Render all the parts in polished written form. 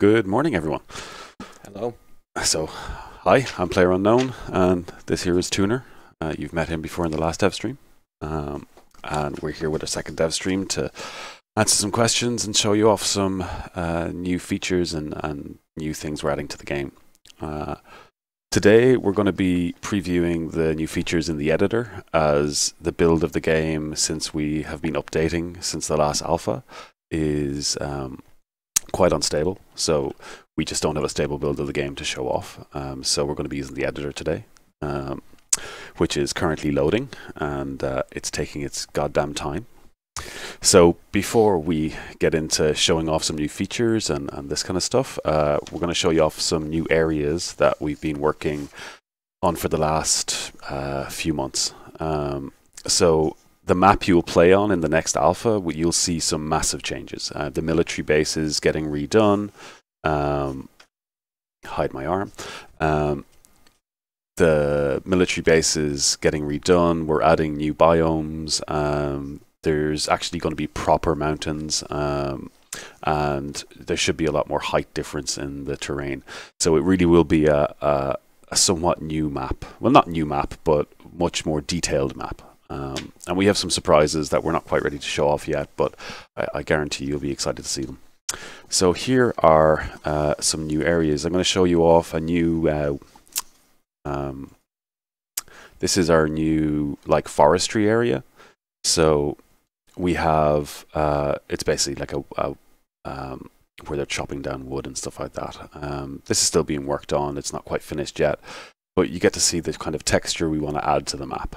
Good morning, everyone. Hello. So, hi, I'm Playerunknown, and this here is Tuner. You've met him before in the last dev stream. And we're here with a second dev stream to answer some questions and show you off some new features and new things we're adding to the game. Today, we're going to be previewing the new features in the editor, as the build of the game, since we have been updating since the last alpha, is quite unstable. So we just don't have a stable build of the game to show off. So we're going to be using the editor today, which is currently loading, and it's taking its goddamn time. So before we get into showing off some new features and this kind of stuff, we're going to show you off some new areas that we've been working on for the last few months. So the map you'll play on in the next alpha, you'll see some massive changes. The military base is getting redone. Hide my arm. The military base is getting redone. We're adding new biomes. There's actually going to be proper mountains, and there should be a lot more height difference in the terrain. So it really will be a somewhat new map. Well, not new map, but much more detailed map. And we have some surprises that we're not quite ready to show off yet, but I guarantee you'll be excited to see them. So here are some new areas. I'm going to show you off a new... this is our new forestry area. So we have, it's basically like where they're chopping down wood and stuff like that. This is still being worked on. It's not quite finished yet, but you get to see the kind of texture we want to add to the map.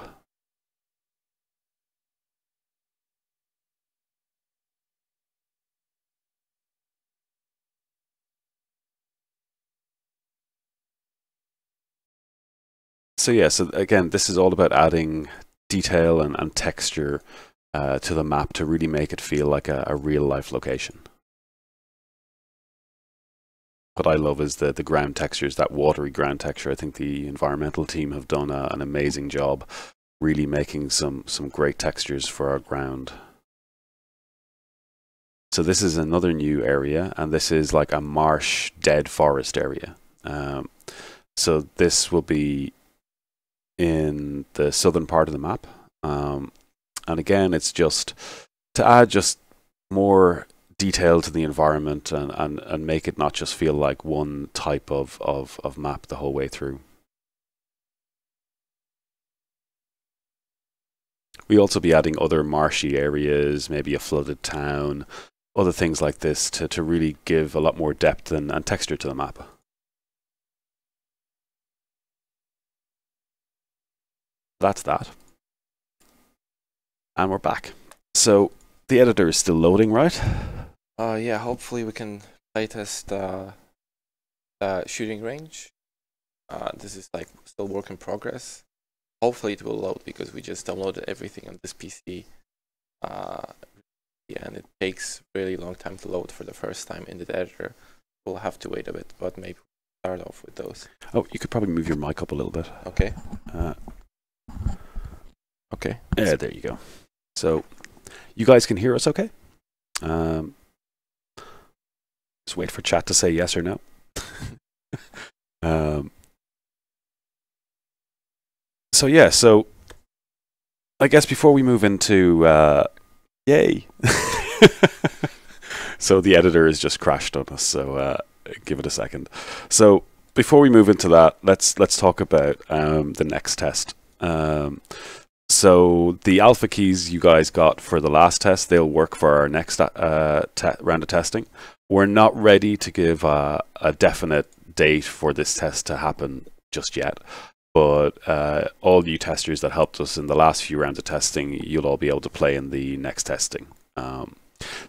So yeah, so again, this is all about adding detail and texture to the map to really make it feel like a real-life location. What I love is the ground textures, that watery ground texture. I think the environmental team have done an amazing job really making some great textures for our ground. So this is another new area, and this is like a marsh dead forest area. So this will be in the southern part of the map. And again, it's just to add just more detail to the environment and make it not just feel like one type of map the whole way through. We'll also be adding other marshy areas, maybe a flooded town, other things like this to really give a lot more depth and texture to the map. That's that. And we're back. So the editor is still loading, right? Yeah, hopefully we can playtest the shooting range. This is still work in progress. Hopefully it will load because we just downloaded everything on this PC. Yeah, and it takes really long time to load for the first time in the editor. We'll have to wait a bit, but maybe we'll start off with those. Oh, you could probably move your mic up a little bit. Okay. Okay. Yeah, there you go. So you guys can hear us okay? Just wait for chat to say yes or no. So yeah, so I guess before we move into yay. So the editor has just crashed on us, so give it a second. So before we move into that, let's talk about the next test. So the alpha keys you guys got for the last test, they'll work for our next round of testing. We're not ready to give a definite date for this test to happen just yet, but all you testers that helped us in the last few rounds of testing, you'll all be able to play in the next testing.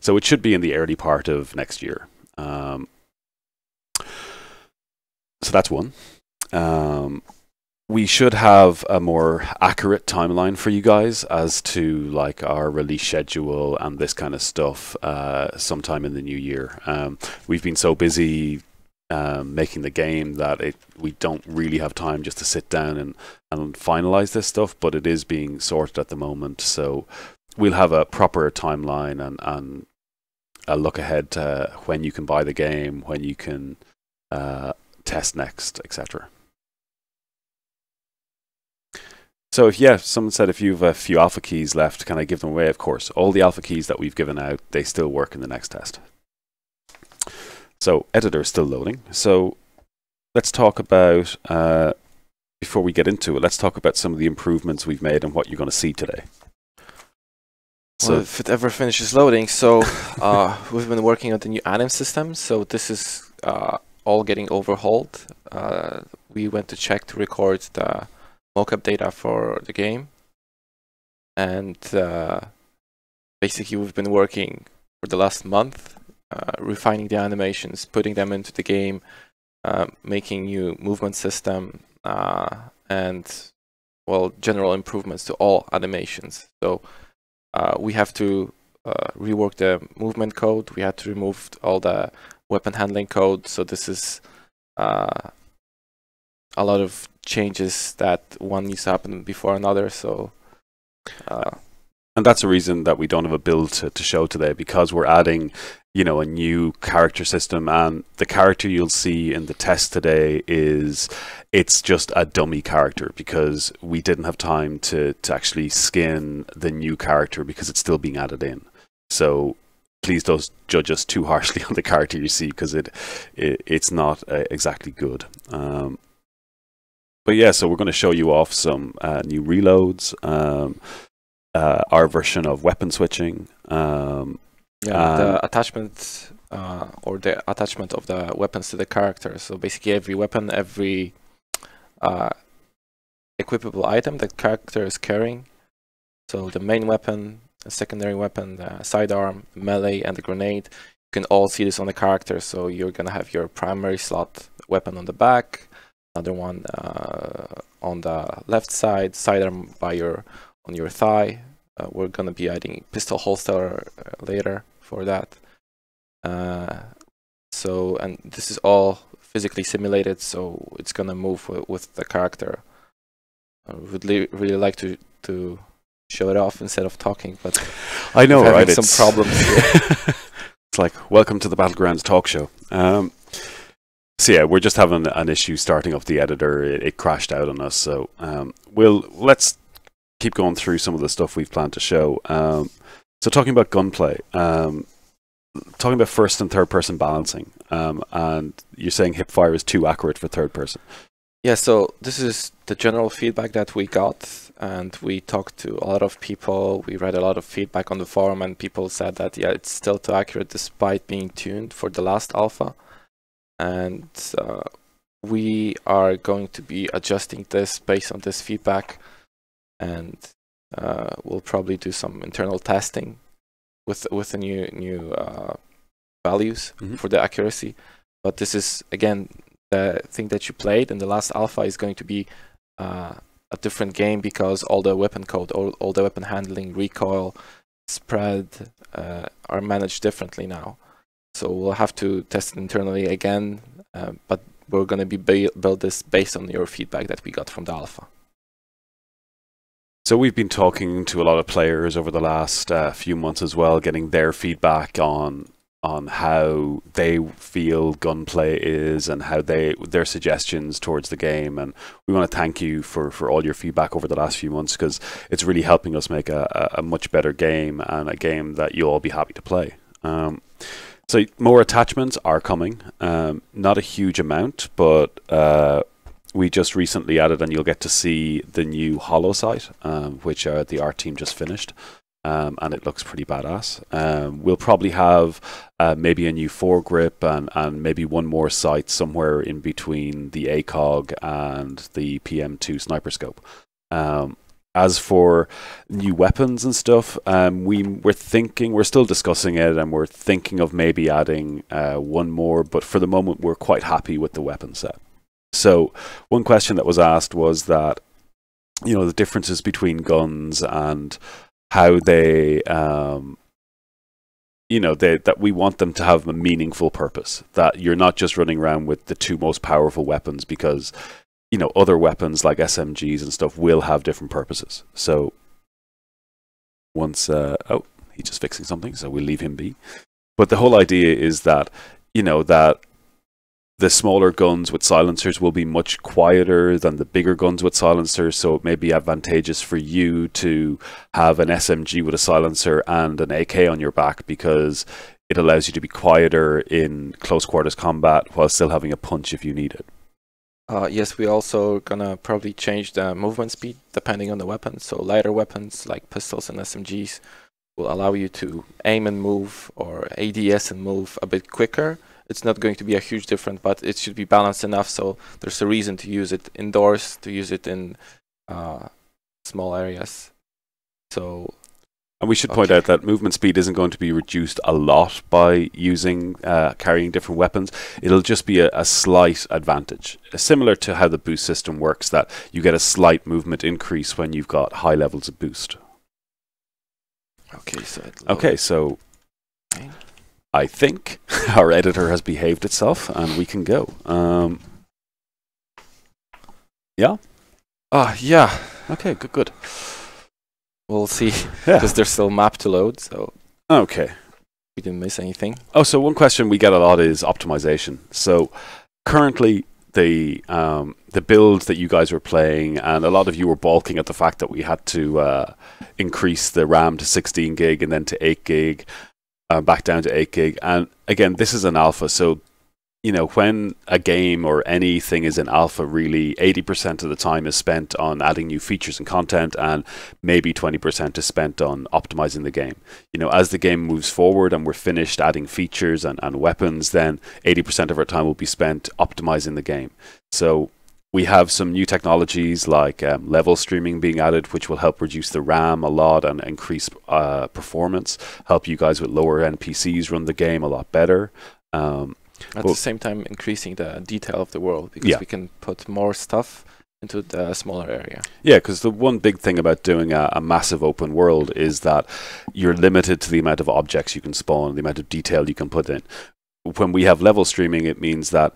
So it should be in the early part of next year. So that's one. We should have a more accurate timeline for you guys as to our release schedule and this kind of stuff sometime in the new year. We've been so busy making the game that we don't really have time just to sit down and finalize this stuff, but it is being sorted at the moment. So we'll have a proper timeline a look ahead to when you can buy the game, when you can test next, etc. So someone said if you have a few alpha keys left, can I give them away? Of course. All the alpha keys that we've given out, they still work in the next test. So editor is still loading. So let's talk about, before we get into it, let's talk about some of the improvements we've made and what you're going to see today. So if it ever finishes loading, so we've been working on the new item system. So this is all getting overhauled. We went to check to record the mockup data for the game, and basically we've been working for the last month, refining the animations, putting them into the game, making new movement system, and well, general improvements to all animations. So we have to rework the movement code. We had to remove all the weapon handling code. So this is a lot of changes that one needs to happen before another. So and that's the reason that we don't have a build to show today, because we're adding, you know, a new character system, and the character you'll see in the test today it's just a dummy character because we didn't have time to actually skin the new character because it's still being added in. So please don't judge us too harshly on the character you see, because it's not exactly good. But yeah, so we're going to show you off some new reloads, our version of weapon switching. The attachment or the attachment of the weapons to the character. So basically every weapon, every equipable item that character is carrying. So the main weapon, the secondary weapon, the sidearm, melee, and the grenade. You can all see this on the character. So you're going to have your primary slot weapon on the back, another one on the left side, sidearm on your thigh. We're going to be adding pistol holster later for that. And this is all physically simulated, so it's going to move with the character. I would really like to show it off instead of talking, but I know, right? Some problems here. It's like, welcome to the Battlegrounds talk show. So yeah, we're just having an issue starting up the editor. It crashed out on us, so let's keep going through some of the stuff we've planned to show. So talking about gunplay, talking about first and third person balancing, and you're saying hipfire is too accurate for third person. Yeah, so this is the general feedback that we got, and we talked to a lot of people. We read a lot of feedback on the forum, and people said that, yeah, it's still too accurate despite being tuned for the last alpha. And we are going to be adjusting this based on this feedback, and we'll probably do some internal testing with the new values for the accuracy. But this is, again, the thing that you played in the last alpha is going to be a different game, because all the weapon code, all the weapon handling, recoil, spread are managed differently now. So we'll have to test it internally again, but we're going to build this based on your feedback that we got from the alpha. So we've been talking to a lot of players over the last few months as well, getting their feedback on how they feel gunplay is and how their suggestions towards the game. And we want to thank you for all your feedback over the last few months, because it's really helping us make a much better game, and a game that you'll all be happy to play. So more attachments are coming, not a huge amount, but we just recently added, and you'll get to see the new Hollow site, which the art team just finished, and it looks pretty badass. We'll probably have maybe a new foregrip and maybe one more site somewhere in between the ACOG and the PM2 sniper scope. As for new weapons and stuff, we're still discussing it, and we're thinking of maybe adding one more, but for the moment we're quite happy with the weapon set. So one question that was asked was that, you know, the differences between guns and how they, that we want them to have a meaningful purpose, that you're not just running around with the two most powerful weapons, because, you know, other weapons like SMGs and stuff will have different purposes. So once, oh, he's just fixing something, so we'll leave him be. But the whole idea is that, that the smaller guns with silencers will be much quieter than the bigger guns with silencers, so it may be advantageous for you to have an SMG with a silencer and an AK on your back, because it allows you to be quieter in close quarters combat while still having a punch if you need it. Yes, we also gonna probably change the movement speed depending on the weapon. So lighter weapons like pistols and SMGs will allow you to aim and move, or ADS and move a bit quicker. It's not going to be a huge difference, but it should be balanced enough so there's a reason to use it indoors, to use it in small areas. So. And we should point out that movement speed isn't going to be reduced a lot by using carrying different weapons. It'll just be a slight advantage, similar to how the boost system works, that you get a slight movement increase when you've got high levels of boost. Okay, so I think our editor has behaved itself, and we can go. Yeah? Yeah. Okay, good. We'll see, because there's still map to load, so okay, we didn't miss anything. Oh, so one question we get a lot is optimization. So currently, the build that you guys were playing, and a lot of you were balking at the fact that we had to increase the RAM to 16 gig and then to 8 gig, back down to 8 gig. And again, this is an alpha, so when a game or anything is in alpha, really 80% of the time is spent on adding new features and content, and maybe 20% is spent on optimizing the game. As the game moves forward and we're finished adding features and weapons, then 80% of our time will be spent optimizing the game. So we have some new technologies like level streaming being added, which will help reduce the RAM a lot and increase performance, help you guys with lower NPCs run the game a lot better. At the same time, increasing the detail of the world, because we can put more stuff into the smaller area. Yeah, because the one big thing about doing a massive open world is that you're limited to the amount of objects you can spawn, the amount of detail you can put in. When we have level streaming, it means that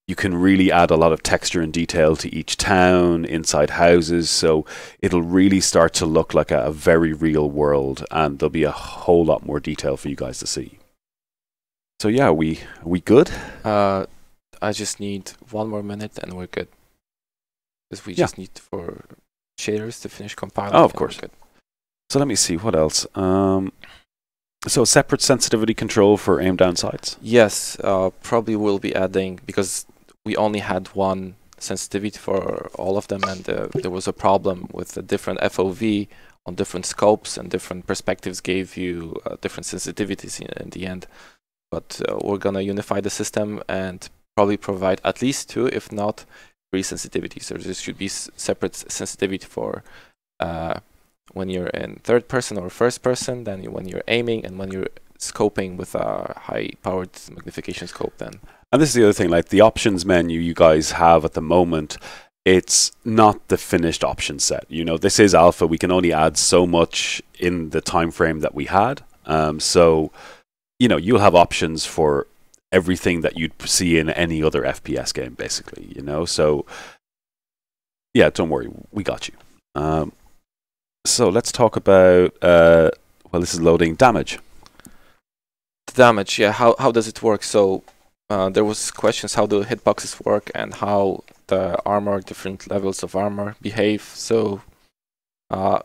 you can really add a lot of texture and detail to each town, inside houses, so it'll really start to look like a very real world, and there'll be a whole lot more detail for you guys to see. So yeah, we good? I just need 1 more minute and we're good. Because we just need for shaders to finish compiling. Oh, of course. So let me see, what else? So separate sensitivity control for aim down sights? Yes, probably we'll be adding, because we only had one sensitivity for all of them, and there was a problem with the different FOV on different scopes, and different perspectives gave you different sensitivities in the end. But we're gonna unify the system and probably provide at least 2, if not 3 sensitivities. So there should be separate sensitivity for when you're in third person or first person, then when you're aiming, and when you're scoping with a high-powered magnification scope then. And this is the other thing, like the options menu you guys have at the moment, it's not the finished option set. This is alpha. We can only add so much in the time frame that we had. So you'll have options for everything that you'd see in any other FPS game, basically, So, yeah, don't worry, we got you. So let's talk about, well, this is loading damage. The damage, yeah, how does it work? So there was questions how the hitboxes work and how the armor, different levels of armor behave. So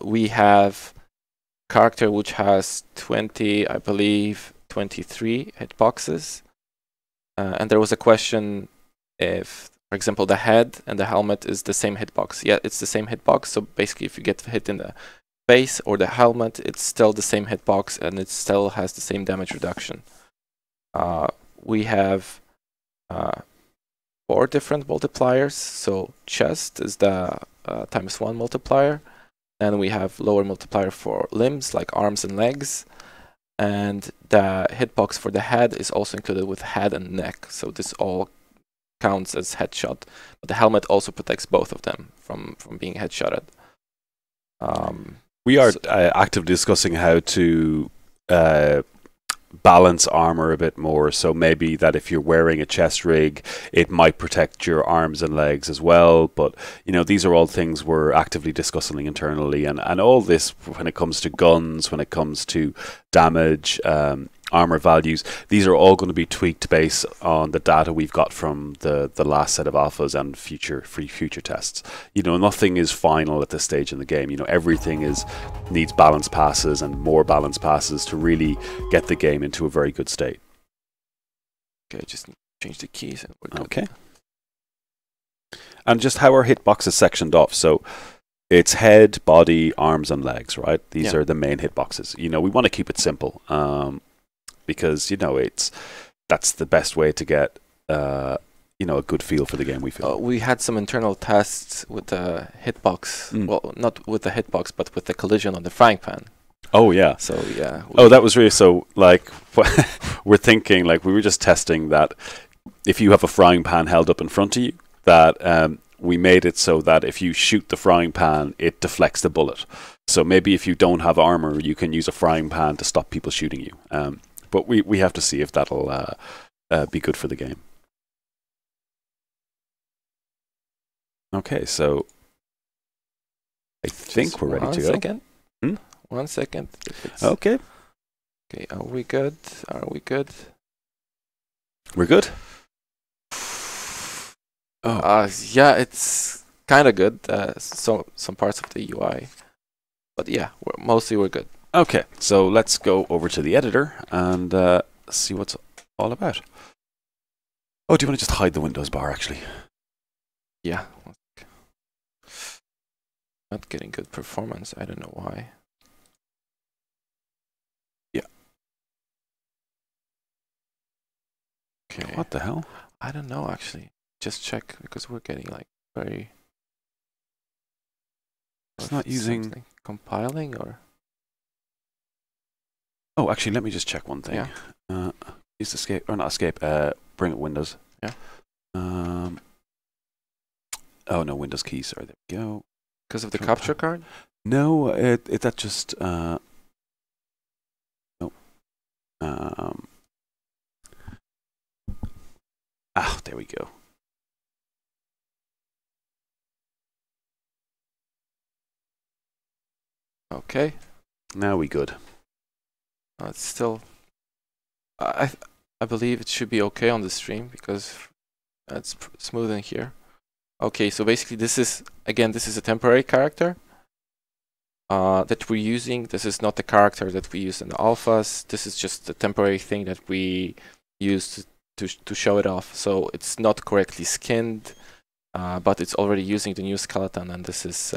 we have character which has 20, I believe, 23 hitboxes, and there was a question if, for example, the head and the helmet is the same hitbox. Yeah, it's the same hitbox, so basically if you get hit in the face or the helmet, it's still the same hitbox and it still has the same damage reduction. We have 4 different multipliers, so chest is the ×1 multiplier, and we have lower multiplier for limbs like arms and legs. And the hitbox for the head is also included with head and neck, so this all counts as headshot. But the helmet also protects both of them from being headshotted. We are actively discussing how to balance armor a bit more, so maybe that if you're wearing a chest rig, it might protect your arms and legs as well. But these are all things we're actively discussing internally, and all this, when it comes to guns, when it comes to damage, armor values. These are all going to be tweaked based on the data we've got from the last set of alphas and future tests. You know, nothing is final at this stage in the game. You know, everything needs balance passes and more balance passes to really get the game into a very good state. Okay, just change the keys and we're good. Okay. And just how our hitbox is sectioned off. So it's head, body, arms, and legs, right? These are the main hitboxes. You know, we want to keep it simple. Because, you know, that's the best way to get, you know, a good feel for the game, we feel. We had some internal tests with the hitbox. Well, not with the hitbox, but with the collision on the frying pan. Oh, yeah. So, yeah. Oh, that was really, so, like, we're thinking, like, we were just testing that if you have a frying pan held up in front of you, that we made it so that if you shoot the frying pan, it deflects the bullet. So maybe if you don't have armor, you can use a frying pan to stop people shooting you. But we have to see if that'll be good for the game. Okay, so I think we're ready to go. 1 second. 1 second. Okay. Okay, are we good? Are we good? We're good? Oh. Yeah, it's kind of good. Some parts of the UI. But yeah, mostly we're good. Okay, so let's go over to the editor and see what's all about. Oh, do you want to just hide the Windows bar, actually? Yeah. Not getting good performance. I don't know why. Yeah. Okay. What the hell? I don't know, actually. Just check, because we're getting, like, very... It's not using... Compiling, or... Oh, actually, let me just check one thing. Yeah. Use escape, or not escape, bring up Windows. Yeah. Oh, no, Windows keys, sorry, there we go. Because of the capture card? No, that just, no. There we go. Okay. Now we good. It's still... I believe it should be okay on the stream, because it's smooth in here. Okay, so basically this is a temporary character that we're using. This is not the character that we use in the alphas. This is just a temporary thing that we use to show it off. So it's not correctly skinned, but it's already using the new skeleton, and this is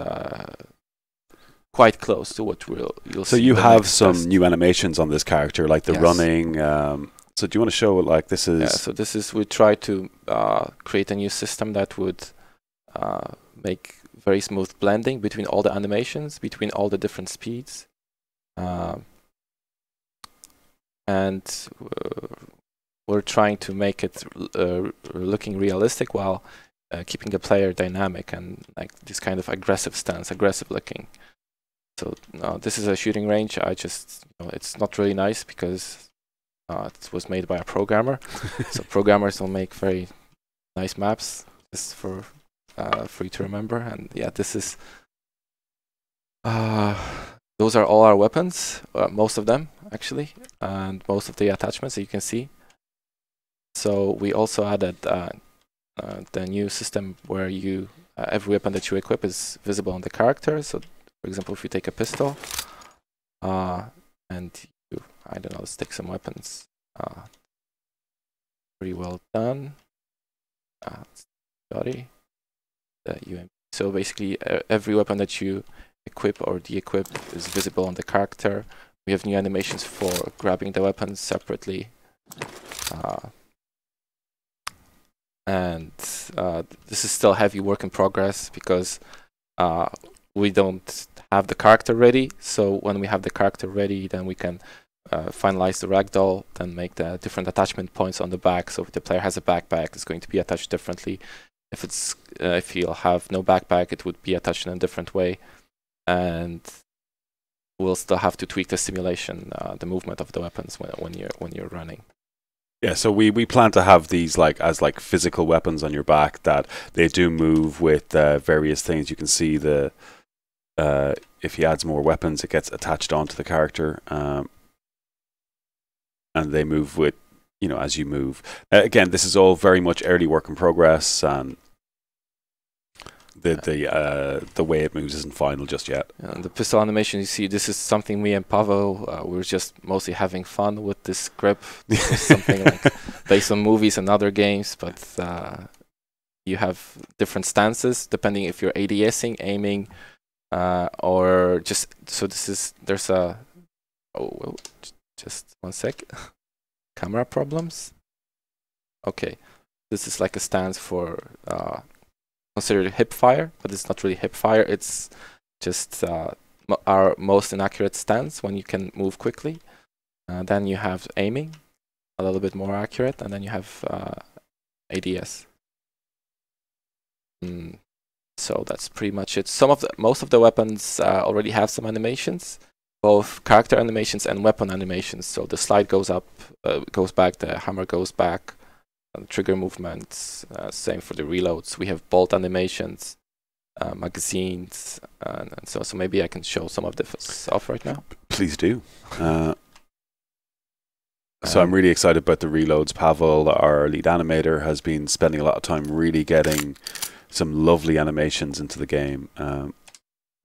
quite close to what you'll see. So you have some new animations on this character, like the running. So do you want to show like this is? Yeah. So this is, we try to create a new system that would make very smooth blending between all the animations, between all the different speeds, and we're trying to make it looking realistic while keeping the player dynamic and like this kind of aggressive stance, aggressive looking. So this is a shooting range. It's not really nice because it was made by a programmer. So programmers don't make very nice maps. Just for you to remember. And yeah, this is those are all our weapons, most of them actually, and most of the attachments that you can see. So we also added the new system where you every weapon that you equip is visible on the character. So for example, if you take a pistol and you, I don't know, let's take some weapons. Pretty well done. Body. So basically, every weapon that you equip or de-equip is visible on the character. We have new animations for grabbing the weapons separately. And this is still heavy work in progress because we don't have the character ready. So when we have the character ready, then we can finalize the ragdoll, then make the different attachment points on the back. So if the player has a backpack, it's going to be attached differently. If he'll have no backpack, it would be attached in a different way. And we'll still have to tweak the simulation, the movement of the weapons when you're running. Yeah, so we plan to have these as physical weapons on your back that they do move with various things. You can see the if he adds more weapons, it gets attached onto the character. and they move with, as you move. Again, this is all very much early work in progress, and the way it moves isn't final just yet. And the pistol animation, you see, this is something me and Pavel, we're just mostly having fun with this grip. This is something like based on movies and other games, but you have different stances depending if you're ADSing, aiming, or just, so there's a, just one sec, camera problems. Okay, this is like a stance for considered hip fire, but it's not really hip fire. It's just our most inaccurate stance when you can move quickly. Then you have aiming, a little bit more accurate, and then you have ADS. So that's pretty much it. Most of the weapons already have some animations, both character animations and weapon animations. So the slide goes up, goes back, the hammer goes back. Trigger movements, same for the reloads. We have bolt animations, magazines, and so maybe I can show some of the stuff right now. Please do. So I'm really excited about the reloads. Pavel, our lead animator, has been spending a lot of time really getting some lovely animations into the game. I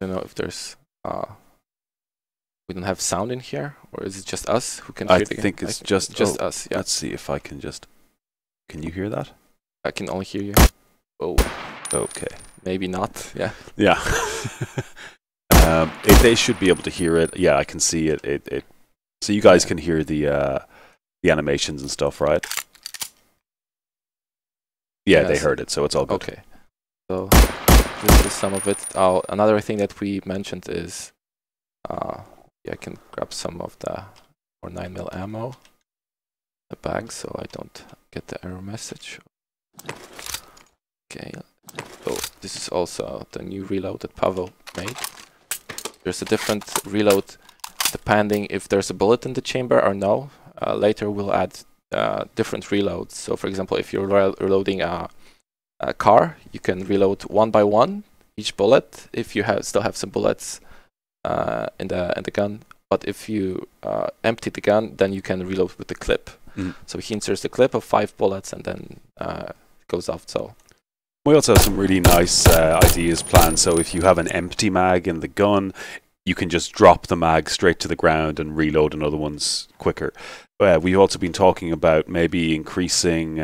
don't know if there's we don't have sound in here, or is it just us who can hear the game? I think it's just us. Yeah. Let's see if I can just. Can you hear that? I can only hear you. Oh. Okay. Maybe not. Yeah. Yeah. They should be able to hear it. Yeah, I can see it. So you guys can hear the animations and stuff, right? Yeah, they heard it, so it's all good. Okay. So this is some of it. Another thing that we mentioned is, I can grab some of the 9mm ammo. The bag, so I don't get the error message. Okay, so this is also the new reload that Pavel made. There's a different reload depending if there's a bullet in the chamber or no. Later we'll add different reloads. So for example, if you're reloading a car, you can reload one by one each bullet if you still have some bullets in the gun. But if you empty the gun, then you can reload with the clip. So he inserts the clip of 5 bullets and then it goes off. So we also have some really nice ideas planned. So if you have an empty mag in the gun, you can just drop the mag straight to the ground and reload another one's quicker. We've also been talking about maybe increasing,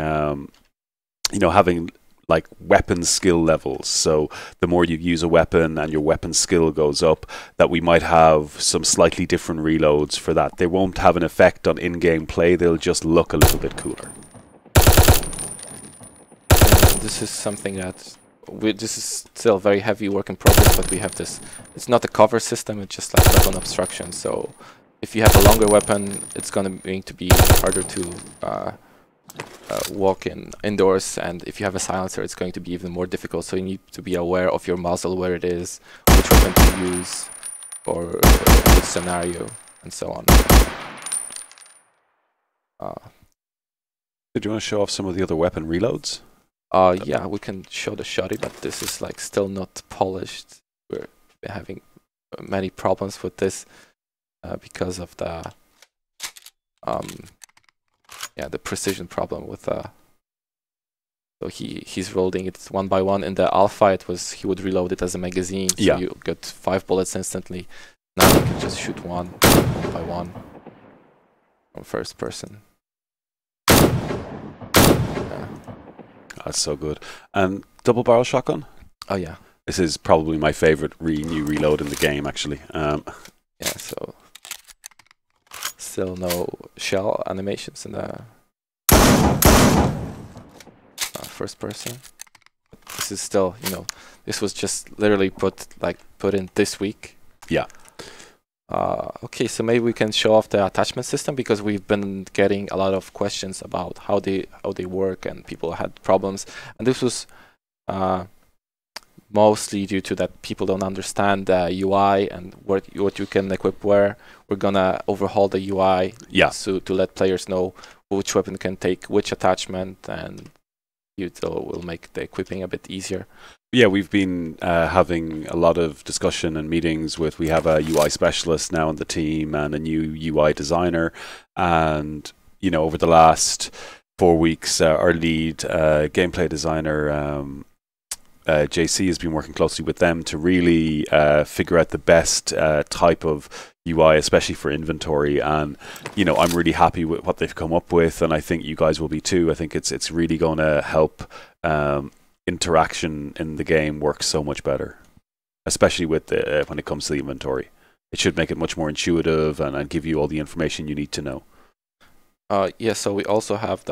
having like weapon skill levels. So the more you use a weapon and your weapon skill goes up, that we might have some slightly different reloads for that. They won't have an effect on in-game play, they'll just look a little bit cooler. This is something that this is still very heavy work in progress, but we have this. It's not a cover system, it's just like weapon obstruction. So if you have a longer weapon, it's going to be harder to walk indoors, and if you have a silencer, it's going to be even more difficult. So you need to be aware of your muzzle, where it is, which weapon to use, or which scenario, and so on. Do you want to show off some of the other weapon reloads? Yeah, we can show the shotty, but this is like still not polished. We're having many problems with this because of the the precision problem with so he's loading it one by one. In the alpha, he would reload it as a magazine, so you get 5 bullets instantly. Now you can just shoot one by one from first person. That's so good. And double barrel shotgun? Oh yeah. This is probably my favorite new reload in the game, actually. Yeah, so still no shell animations in the first person. This is still, this was just literally put in this week. Yeah. Okay, so maybe we can show off the attachment system, because we've been getting a lot of questions about how they work, and people had problems. And this was mostly due to that people don't understand the UI and what you can equip where. We're gonna overhaul the UI, so to let players know which weapon can take which attachment, and it will make the equipping a bit easier. Yeah, we've been having a lot of discussion and meetings we have a UI specialist now on the team and a new UI designer, and you know, over the last 4 weeks, our lead gameplay designer, JC, has been working closely with them to really figure out the best type of UI, especially for inventory. And you know, I'm really happy with what they've come up with, and I think you guys will be too. I think it's really going to help interaction in the game work so much better, especially with when it comes to the inventory. It should make it much more intuitive and give you all the information you need to know. Yeah, so we also have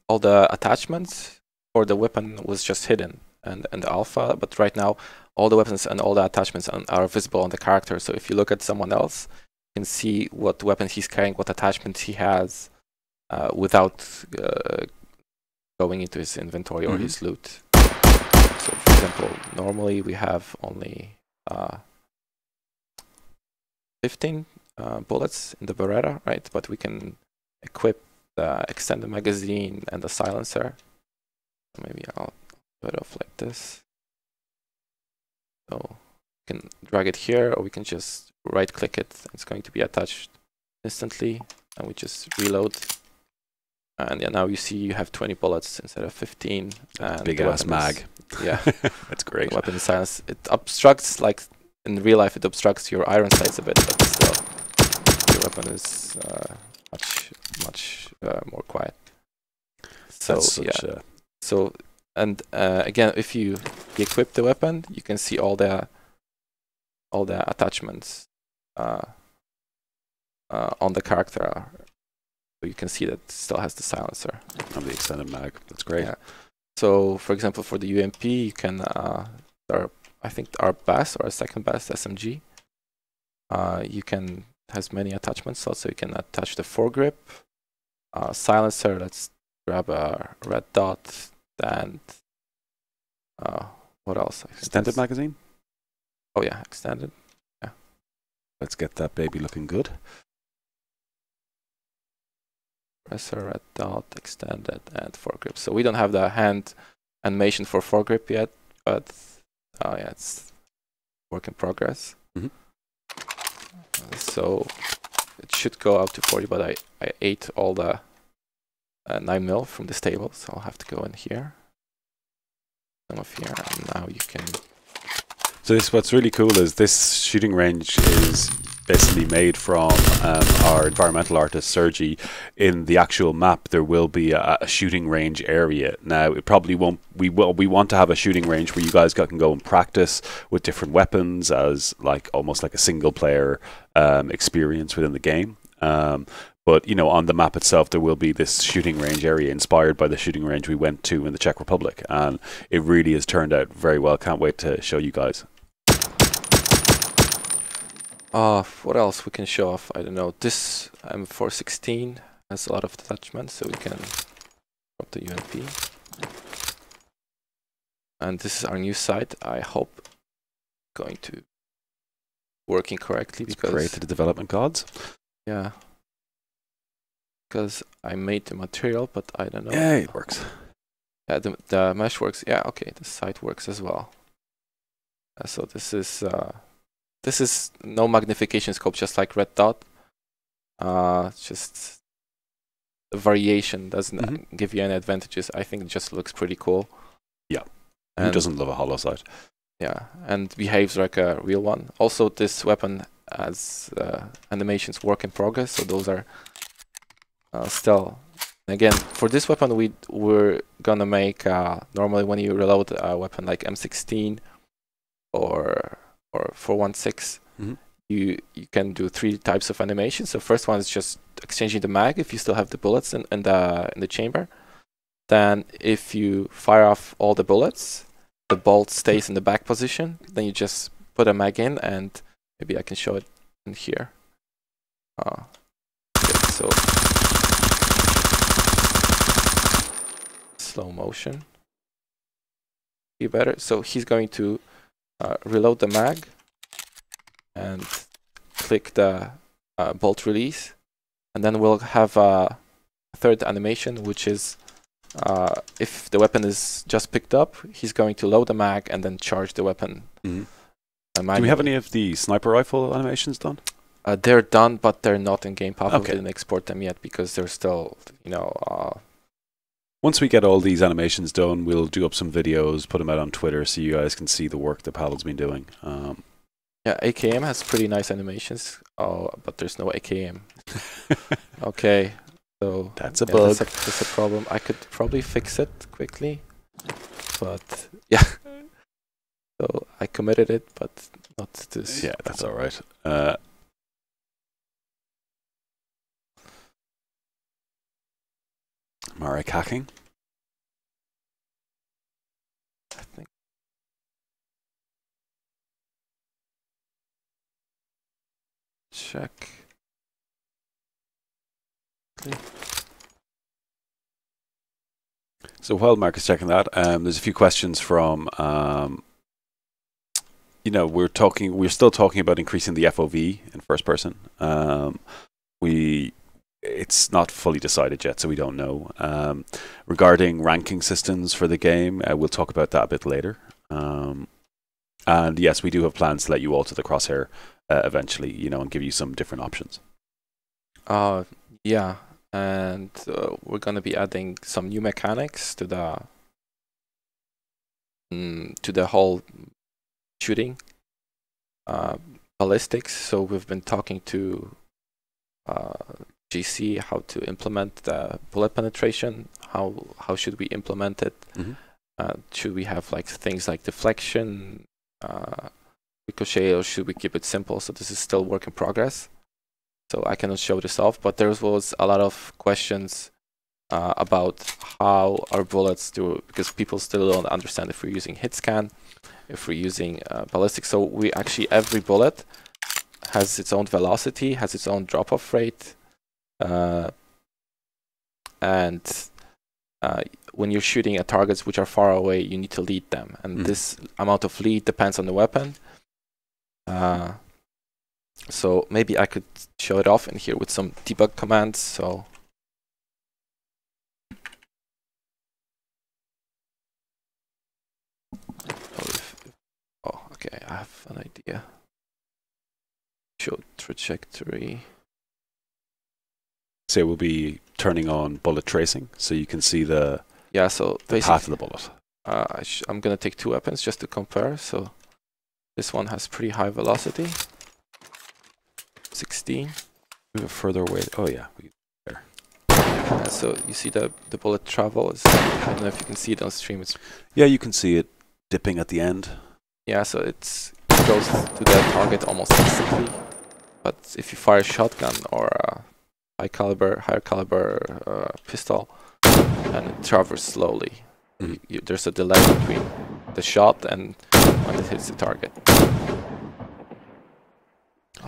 all the attachments for the weapon was just hidden and the alpha, but right now all the weapons and all the attachments are visible on the character. So if you look at someone else, you can see what weapon he's carrying, what attachments he has, without going into his inventory or his loot. So for example, normally we have only 15 bullets in the Beretta, right? But we can equip the extended magazine and the silencer. Maybe I'll do it off like this. So we can drag it here, or we can just right click it. It's going to be attached instantly, and we just reload. And yeah, now you see you have 20 bullets instead of 15. And big ass mag. Yeah, that's great. The weapon silence. It obstructs, like in real life, it obstructs your iron sights a bit, but still, your weapon is much more quiet. So yeah. So, and again, if you equip the weapon, you can see all the attachments on the character. So you can see that it still has the silencer. And the extended mag. That's great. Yeah. So, for example, for the UMP, you can, I think our best or our second best SMG, you can, has many attachments, so you can attach the foregrip, silencer. Let's grab a red dot, and what else? Extended magazine? Oh yeah, extended. Yeah. Let's get that baby looking good. Pressor, red dot, extended, and foregrip. So we don't have the hand animation for foregrip yet, but yeah, it's work in progress. So it should go up to 40, but I ate all the 9mm from this table, so I'll have to go in here. Some of here, and now you can. So what's really cool is this shooting range is basically made from our environmental artist Sergi. In the actual map, there will be a shooting range area. Now, it probably won't. We want to have a shooting range where you guys can go and practice with different weapons as almost like a single player experience within the game. But you know, on the map itself, there will be this shooting range area inspired by the shooting range we went to in the Czech Republic, and it really has turned out very well. Can't wait to show you guys. What else we can show off? I don't know. This M416 has a lot of attachments, so we can drop the UMP. And this is our new site. I hope going to working correctly because created the development gods. Yeah. Because I made the material, but I don't know. Yeah, it works. Yeah, the mesh works. Yeah, okay. The site works as well. So this is no magnification scope, just like red dot. Just the variation doesn't give you any advantages. I think it just looks pretty cool. Yeah. Who doesn't love a hollow sight? Yeah, and behaves like a real one. Also, this weapon has animations work in progress, so those are still. Again, for this weapon, we're gonna make normally when you reload a weapon like M16 or 416, you can do 3 types of animations. So first one is just exchanging the mag if you still have the bullets in the chamber. Then if you fire off all the bullets, the bolt stays in the back position. Then you just put a mag in, and maybe I can show it in here. Okay, so slow motion. Be better. So he's going to reload the mag and click the bolt release, and then we'll have a third animation, which is if the weapon is just picked up, he's going to load the mag and then charge the weapon. Do we have any of the sniper rifle animations done? They're done, but they're not in game path. Okay. We didn't export them yet because they're still, Once we get all these animations done, we'll do up some videos, put them out on Twitter so you guys can see the work that Pavel's been doing. Yeah, AKM has pretty nice animations. Oh, but there's no AKM. Okay, so That's a bug. That's a problem. I could probably fix it quickly, but yeah. So I committed it, but not this. Yeah, that's all right. Marek hacking. I think. Check. So while Mark is checking that, there's a few questions from, we're still talking about increasing the FOV in first person. It's not fully decided yet, so we don't know. Regarding ranking systems for the game, we'll talk about that a bit later. And yes, we do have plans to let you alter the crosshair eventually, and give you some different options. Yeah, and we're going to be adding some new mechanics to the whole shooting ballistics. So we've been talking to GC how to implement the bullet penetration. How should we implement it? Should we have things like deflection, ricochet, or should we keep it simple? So this is still work in progress. So I cannot show this off, but there was a lot of questions about how our bullets do, because people still don't understand if we're using hit scan, if we're using ballistic. So we actually, every bullet has its own velocity, has its own drop-off rate, and when you're shooting at targets which are far away, you need to lead them, and this amount of lead depends on the weapon. So maybe I could show it off in here with some debug commands. So okay, I have an idea. Show trajectory. So we'll be turning on bullet tracing, so you can see the So the path of the bullet. I'm gonna take two weapons just to compare. So this one has pretty high velocity, 16. Move it further away. Oh yeah, there. So you see the bullet travel is. I don't know if you can see it on stream. Yeah, you can see it dipping at the end. Yeah, so it goes to the target almost instantly. But if you fire a shotgun or a higher caliber pistol, and it travels slowly, there's a delay between the shot and when it hits the target.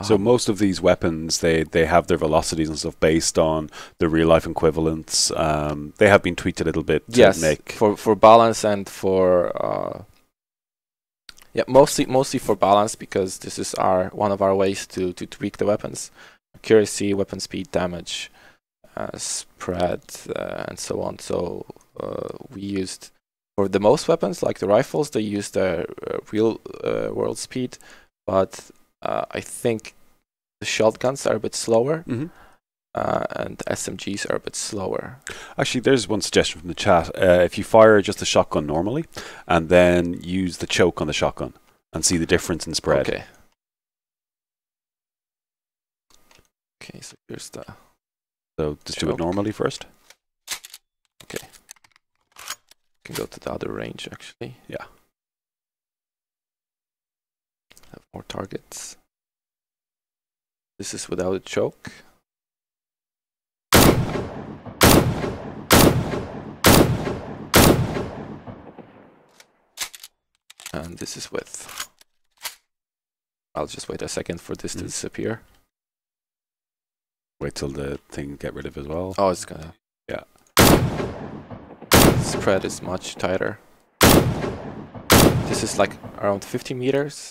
So most of these weapons, they have their velocities and stuff based on the real life equivalents. They have been tweaked a little bit to make for balance and for mostly for balance, because this is one of our ways to tweak the weapons: accuracy, weapon speed, damage, spread, and so on. So we used, for the most weapons like the rifles, they use the real world speed, but I think the shotguns are a bit slower, and SMGs are a bit slower. Actually, there's one suggestion from the chat. If you fire just the shotgun normally, and then use the choke on the shotgun, and see the difference in spread. Okay. Okay, so here's the... So just do it normally first. Okay. Can go to the other range, actually. Yeah. Have more targets. This is without a choke. And this is with. I'll just wait a second for this to disappear. Wait till the thing get rid of as well. Oh, it's gonna. Yeah. Spread is much tighter. This is like around 50 meters.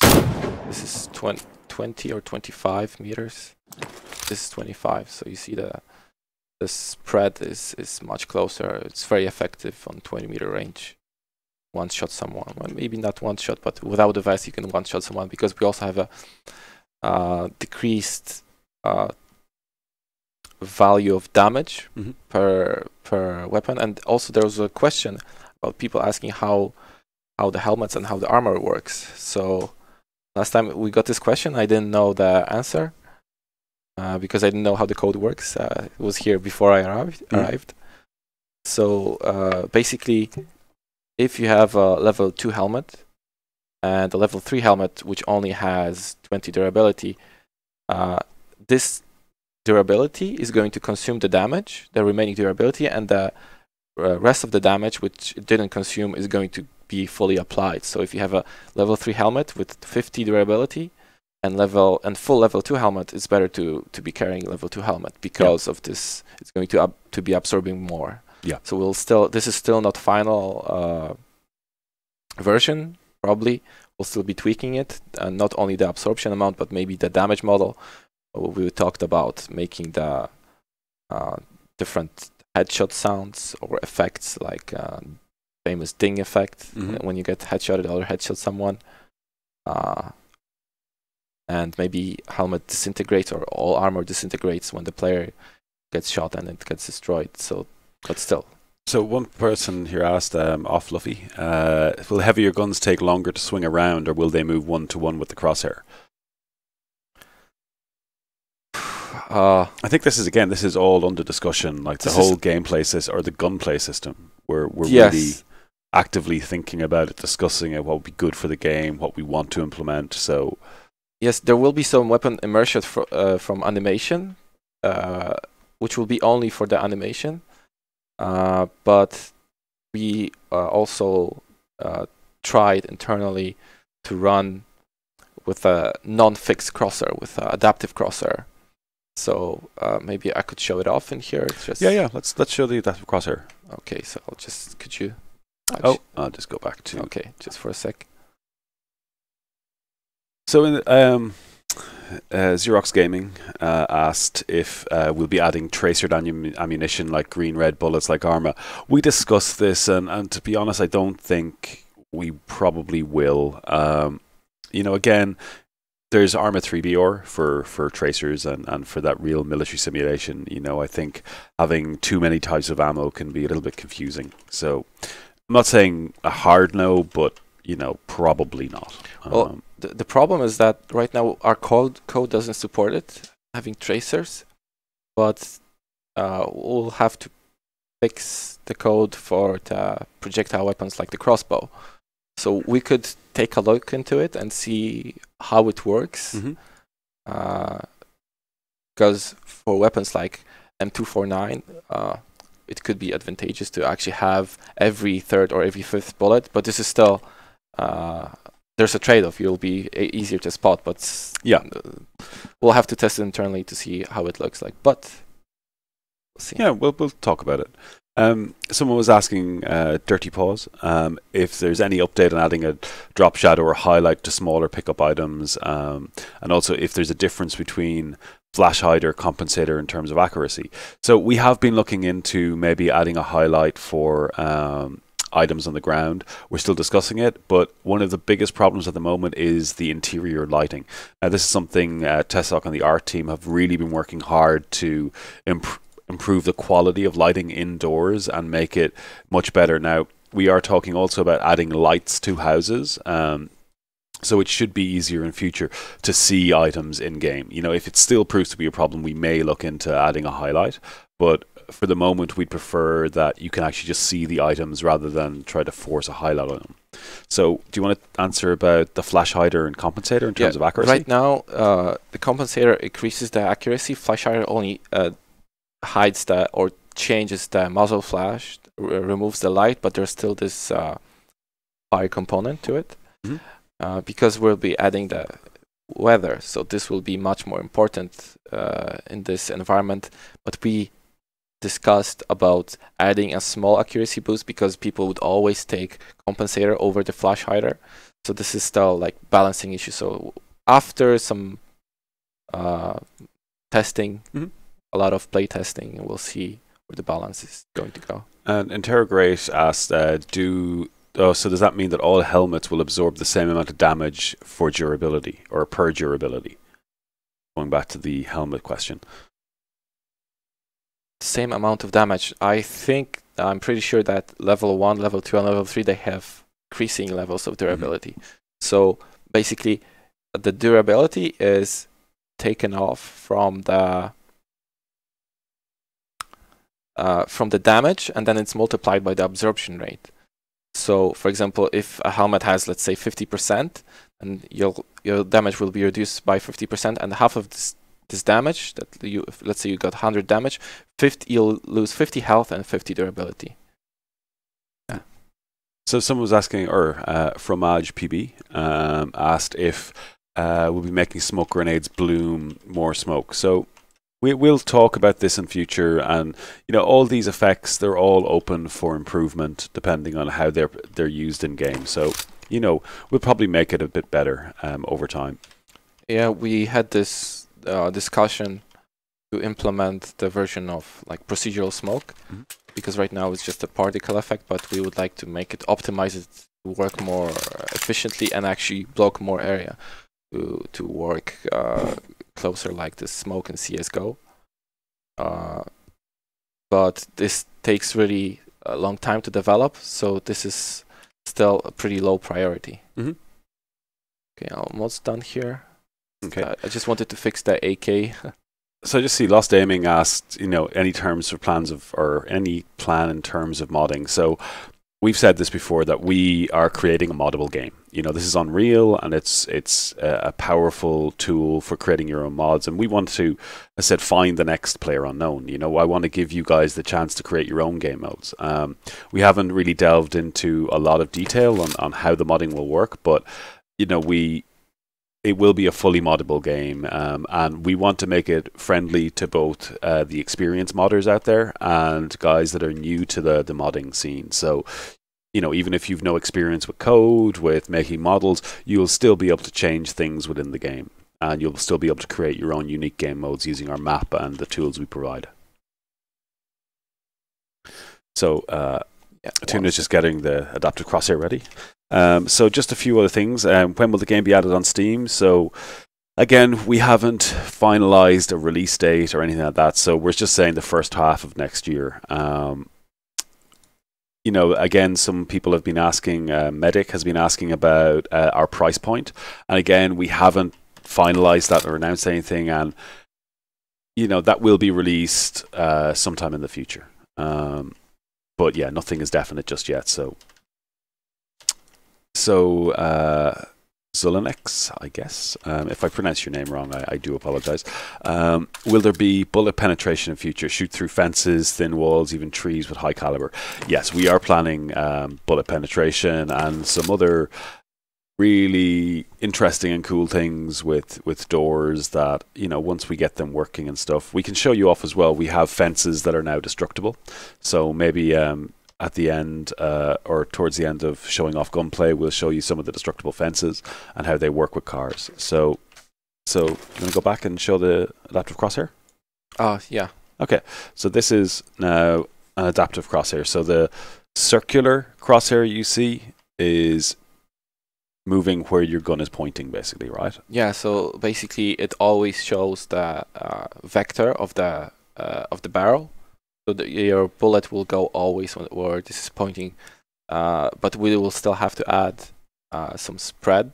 This is 20 or 25 meters. This is 25. So you see the spread is much closer. It's very effective on 20-meter range. One shot someone. Well, maybe not one shot, but without the vest you can one shot someone, because we also have a decreased value of damage Mm-hmm. per weapon. And also there was a question about people asking how the helmets and how the armor works. So last time we got this question, I didn't know the answer because I didn't know how the code works. It was here before I arrived. So basically, if you have a level 2 helmet and a level 3 helmet which only has 20 durability, this durability is going to consume the damage, the remaining durability, and the rest of the damage which it didn't consume is going to be fully applied. So if you have a level 3 helmet with 50 durability and full level 2 helmet, it's better to be carrying level 2 helmet because of this. It's going to be absorbing more. Yeah. So this is still not final version. Probably we'll still be tweaking it, not only the absorption amount, but maybe the damage model. We talked about making the different headshot sounds or effects, like famous ding effect when you get headshotted or headshot someone, and maybe helmet disintegrates or all armor disintegrates when the player gets shot and it gets destroyed. So, but still. So one person here asked, off Fluffy, will heavier guns take longer to swing around, or will they move 1-to-1 with the crosshair? I think this is all under discussion, like the whole gameplay system or the gunplay system. We're really actively thinking about it, discussing it, what would be good for the game, what we want to implement. So yes, there will be some weapon immersion from animation, which will be only for the animation. But we also tried internally to run with a non-fixed crosshair, with an adaptive crosshair. So maybe I could show it off in here. It's just let's show the adaptive crosshair. Okay, so could you? I'll just go back to. Okay, just for a sec. So in Xerox Gaming asked if we'll be adding tracer ammunition like green, red bullets like Arma. We discussed this, and to be honest, I don't think we probably will. Again, there's Arma 3BR for tracers and for that real military simulation. I think having too many types of ammo can be a little bit confusing. So I'm not saying a hard no, but probably not. Well, the problem is that right now our code doesn't support it, having tracers, but we'll have to fix the code for the projectile weapons like the crossbow. So we could take a look into it and see how it works. Because for weapons like M249, it could be advantageous to actually have every third or every fifth bullet, but this is still there's a trade-off. You'll be easier to spot, but we'll have to test it internally to see how it looks like. But we'll see. Yeah, we'll talk about it. Someone was asking Dirty Paws if there's any update on adding a drop shadow or highlight to smaller pickup items, and also if there's a difference between flash hider compensator in terms of accuracy. So we have been looking into maybe adding a highlight for items on the ground. We're still discussing it, but one of the biggest problems at the moment is the interior lighting. Now, this is something Tessoc and the art team have really been working hard to improve the quality of lighting indoors and make it much better. Now, we are talking also about adding lights to houses, so it should be easier in future to see items in game. If it still proves to be a problem, we may look into adding a highlight, but for the moment, we'd prefer that you can actually just see the items rather than try to force a highlight on them. So, do you want to answer about the flash hider and compensator in terms of accuracy? Right now, the compensator increases the accuracy. Flash hider only hides or changes the muzzle flash, removes the light, but there's still this fire component to it. Because we'll be adding the weather, so this will be much more important in this environment. But we discussed about adding a small accuracy boost because people would always take compensator over the flash hider. So this is still like balancing issue. So after some testing, a lot of play testing, we'll see where the balance is going to go. And Interrograte asked, so does that mean that all helmets will absorb the same amount of damage for durability or per durability? going back to the helmet question. Same amount of damage. I'm pretty sure that level 1, level 2, and level 3 they have increasing levels of durability. So basically, the durability is taken off from the damage, and then it's multiplied by the absorption rate. So, for example, if a helmet has, let's say, 50%, and your damage will be reduced by 50%, and half of this damage that let's say you got 100 damage, you'll lose 50 health and 50 durability. Yeah. So someone was asking, or Fromage PB asked if we'll be making smoke grenades bloom more smoke. So we'll talk about this in future, and all these effects, they're all open for improvement depending on how they're used in game. So we'll probably make it a bit better over time. Yeah, we had this discussion to implement the version of like procedural smoke, because right now it's just a particle effect, but we would like to make it optimize it to work more efficiently and actually block more area to work closer like the smoke in CSGO. But this takes really a long time to develop, so this is still a pretty low priority. Okay, almost done here. Okay. I just wanted to fix the AK. So I just see Lost Aiming asked, any terms or plans or any plan in terms of modding. So we've said this before, that we are creating a moddable game. This is Unreal, and it's a powerful tool for creating your own mods. And we want to, as I said, find the next Playerunknown. I want to give you guys the chance to create your own game modes. We haven't really delved into a lot of detail on how the modding will work, but it will be a fully moddable game, and we want to make it friendly to both the experienced modders out there and guys that are new to the modding scene. So, even if you've no experience with code, with making models, you'll still be able to change things within the game, and you'll still be able to create your own unique game modes using our map and the tools we provide. So, Tuna's just getting the adaptive crosshair ready. So just a few other things. When will the game be added on Steam? So again, we haven't finalized a release date or anything like that. So we're just saying the first half of next year. Again, some people have been asking, Medic has been asking about our price point. And again, we haven't finalized that or announced anything. And, that will be released sometime in the future. But yeah, nothing is definite just yet. So Zulanex, I guess. If I pronounce your name wrong, I do apologize. Will there be bullet penetration in future? Shoot through fences, thin walls, even trees with high caliber? Yes, we are planning bullet penetration and some other really interesting and cool things with doors that, once we get them working and stuff, we can show you off as well. We have fences that are now destructible. So maybe at the end or towards the end of showing off gunplay, we'll show you some of the destructible fences and how they work with cars. So you want to go back and show the adaptive crosshair? Yeah. Okay, so this is now an adaptive crosshair. So the circular crosshair you see is moving where your gun is pointing, basically, right? Yeah, so basically it always shows the vector of the barrel. So your bullet will go always where this is pointing, but we will still have to add some spread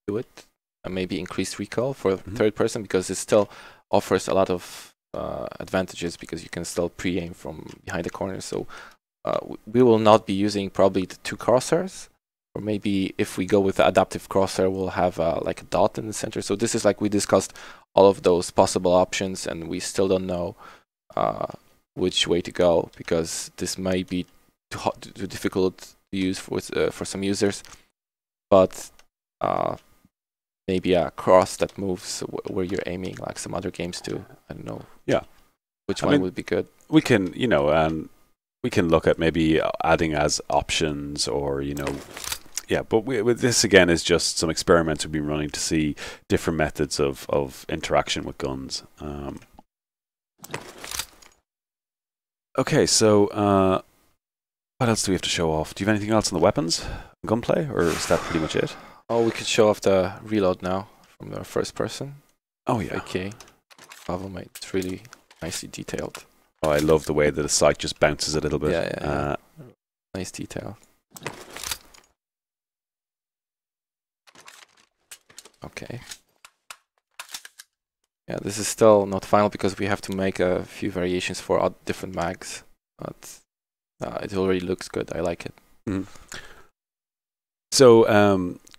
to it, and maybe increased recoil for third person, because it still offers a lot of advantages, because you can still pre-aim from behind the corner. So we will not be using probably the two crosshairs, or maybe if we go with the adaptive crosshair, we'll have like a dot in the center. So this is like we discussed all of those possible options, and we still don't know which way to go, because this may be too difficult to use for some users. But maybe a cross that moves where you're aiming, like some other games do. I don't know. Yeah. Which one would be good? We can, we can look at maybe adding as options, or yeah, but with this again is just some experiments we've been running to see different methods of interaction with guns. Okay, so what else do we have to show off? Do you have anything else on the weapons, gunplay, or is that pretty much it? Oh, we could show off the reload now from the first person. Oh yeah. Okay. Bravo, mate. It's really nicely detailed. Oh, I love the way that the sight just bounces a little bit. Yeah. Nice detail. Okay. Yeah, this is still not final because we have to make a few variations for different mags, but it already looks good. I like it. Mm. So,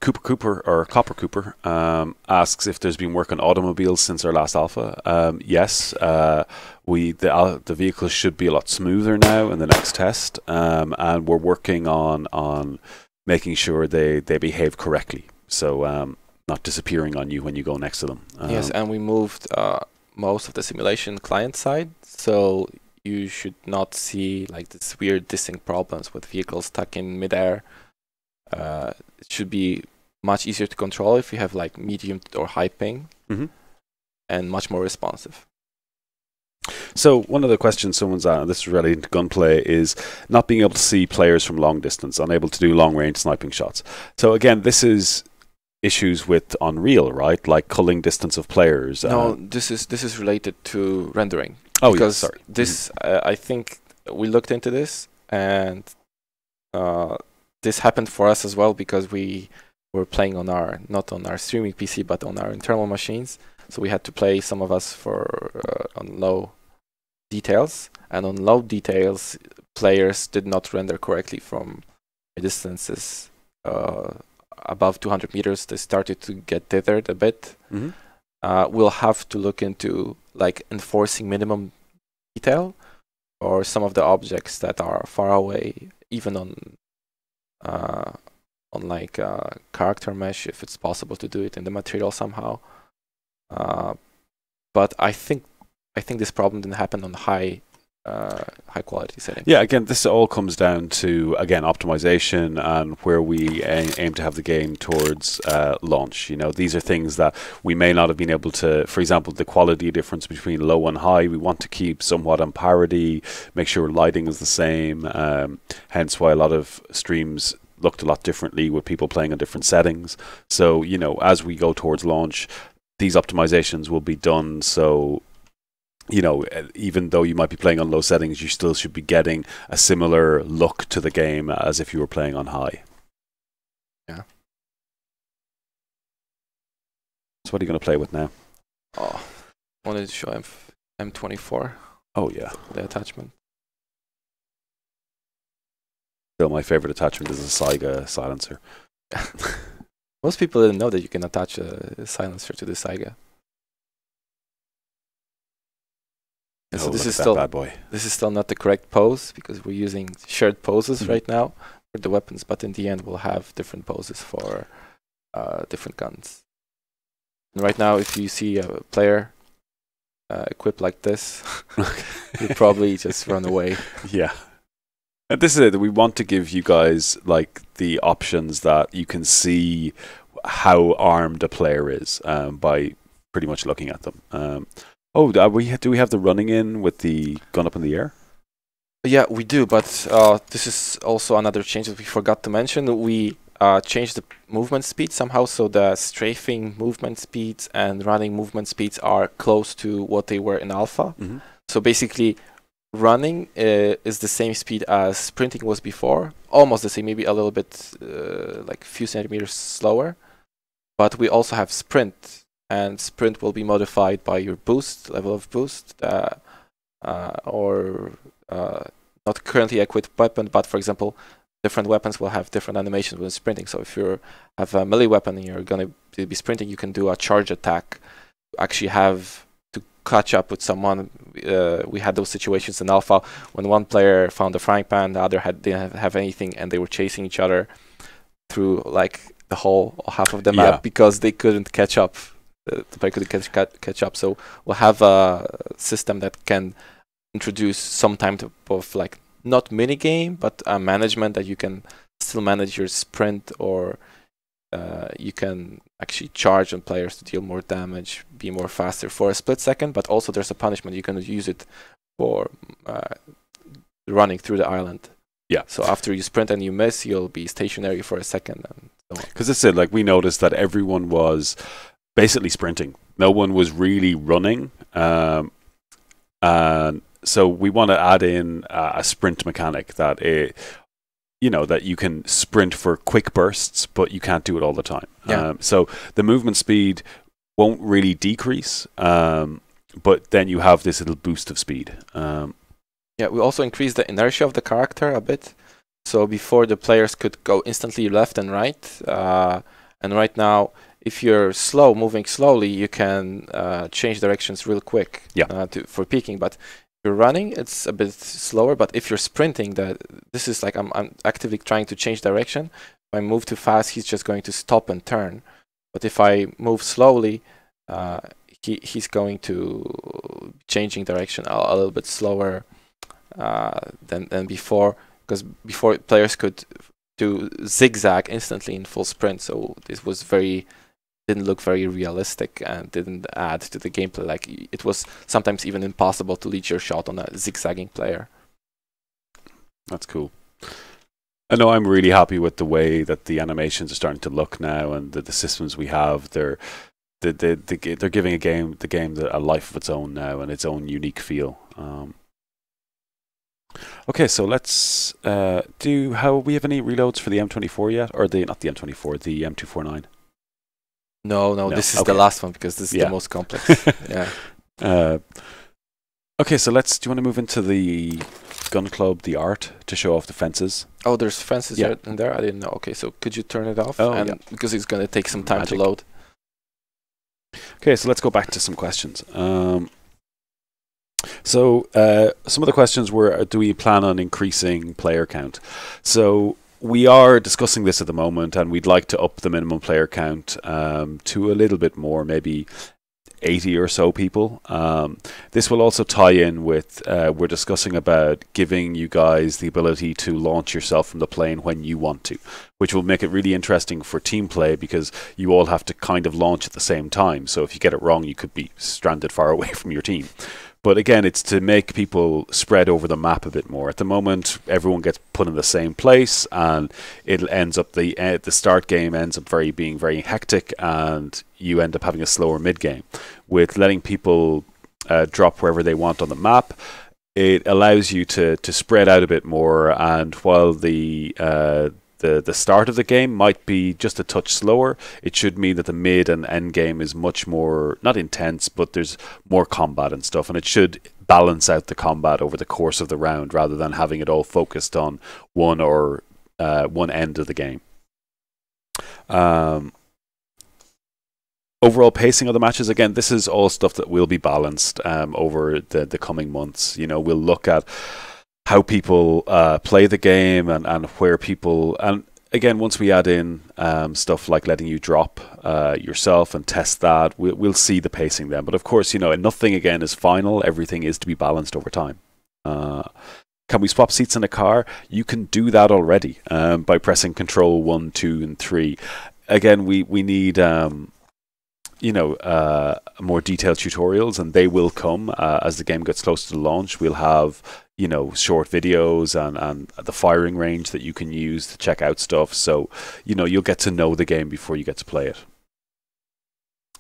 Copper Cooper asks if there's been work on automobiles since our last alpha. Yes, the vehicles should be a lot smoother now in the next test, and we're working on making sure they behave correctly. So not disappearing on you when you go next to them. Yes, and we moved most of the simulation client side, so you should not see like this weird dissing problems with vehicles stuck in midair. It should be much easier to control if you have like medium or high ping, and much more responsive. So one of the questions someone's asked, this is relating to gunplay, is not being able to see players from long distance, unable to do long-range sniping shots. So again, this is issues with Unreal, right? Like culling distance of players. No, this is related to rendering. Oh, because sorry. This I think we looked into this, and this happened for us as well because we were playing on not on our streaming PC but on our internal machines. So we had to play, some of us, on low details, and on low details, players did not render correctly from distances above 200 meters. They started to get tethered a bit. We'll have to look into like enforcing minimum detail or some of the objects that are far away, even on like character mesh, if it's possible to do it in the material somehow. But I think this problem didn't happen on high quality settings. Yeah, again, this all comes down to, again, optimization and where we aim to have the game towards launch. You know, these are things that we may not have been able to, for example, the quality difference between low and high, we want to keep somewhat on parity, make sure lighting is the same, hence why a lot of streams looked a lot differently with people playing on different settings. So, you know, as we go towards launch, these optimizations will be done so, you know, even though you might be playing on low settings, you still should be getting a similar look to the game as if you were playing on high. Yeah. So what are you going to play with now? Oh, I wanted to show M24. Oh, yeah. The attachment. Still, my favorite attachment is a Saiga silencer. Most people didn't know that you can attach a silencer to the Saiga. And so this is still bad boy. This is still not the correct pose because we're using shared poses right now for the weapons, but in the end we'll have different poses for different guns. And right now, if you see a player equipped like this, you probably just run away. Yeah. And this is it. We want to give you guys like the options that you can see how armed a player is by pretty much looking at them. Do we have the running in with the gun up in the air? Yeah, we do, but this is also another change that we forgot to mention. We changed the movement speed somehow, so the strafing movement speeds and running movement speeds are close to what they were in alpha. So basically, running is the same speed as sprinting was before, almost the same, maybe a little bit like a few centimeters slower. But we also have sprint, and sprint will be modified by your boost, level of boost, or not currently equipped weapon, but for example, different weapons will have different animations when sprinting. So if you have a melee weapon and you're going to be sprinting, you can do a charge attack, actually have to catch up with someone. We had those situations in alpha when one player found a frying pan, the other didn't have anything, and they were chasing each other through like the whole half of the map because they couldn't catch up. The player couldn't catch up. So we'll have a system that can introduce some type of like not mini game, but a management that you can still manage your sprint, or you can actually charge on players to deal more damage, be more faster for a split second. But also there's a punishment. You can use it for running through the island. Yeah. So after you sprint and you miss, you'll be stationary for a second. And so on. Because it's it. Like we noticed that everyone was basically sprinting. No one was really running, and so we want to add in a sprint mechanic that that you can sprint for quick bursts, but you can't do it all the time. Yeah. So the movement speed won't really decrease, but then you have this little boost of speed. Yeah, we also increased the inertia of the character a bit. So before the players could go instantly left and right, and right now, if you're moving slowly, you can change directions real quick for peaking. But if you're running, it's a bit slower. But if you're sprinting, this is like I'm actively trying to change direction. If I move too fast, he's just going to stop and turn. But if I move slowly, he's going to changing direction a little bit slower than before. Because before players could do zigzag instantly in full sprint, so this was didn't look very realistic and didn't add to the gameplay. Like it was sometimes even impossible to lead your shot on a zigzagging player. That's cool. I know I'm really happy with the way that the animations are starting to look now, and the systems we have. They're giving the game a life of its own now and its own unique feel. Okay, so let's we have any reloads for the M24 yet? Or not the M24, the M249? No, this is the last one because this is the most complex. Yeah. Okay, so do you want to move into the gun club, the art, to show off the fences? Oh, there's fences in there? I didn't know. Okay, so could you turn it off? Because it's going to take some time to load. Okay, so let's go back to some questions. So some of the questions were, do we plan on increasing player count? So we are discussing this at the moment, and we'd like to up the minimum player count to a little bit more, maybe 80 or so people. This will also tie in with, we're discussing about giving you guys the ability to launch yourself from the plane when you want to, which will make it really interesting for team play because you all have to kind of launch at the same time. So if you get it wrong, you could be stranded far away from your team. But again, it's to make people spread over the map a bit more. At the moment, everyone gets put in the same place, and it ends up the start game ends up being very hectic, and you end up having a slower mid game. With letting people drop wherever they want on the map, it allows you to spread out a bit more. And while the start of the game might be just a touch slower, it should mean that the mid and end game is much more, not intense, but there's more combat and stuff, and it should balance out the combat over the course of the round rather than having it all focused on one end of the game. Overall pacing of the matches, again, this is all stuff that will be balanced over the coming months. We'll look at how people play the game and where people, and again, once we add in stuff like letting you drop yourself and test that, we'll see the pacing then. But of course, nothing again is final. Everything is to be balanced over time. Can we swap seats in a car? You can do that already by pressing Control 1, 2, and 3. Again, we need more detailed tutorials, and they will come as the game gets closer to launch. We'll have short videos and the firing range that you can use to check out stuff. So you'll get to know the game before you get to play it.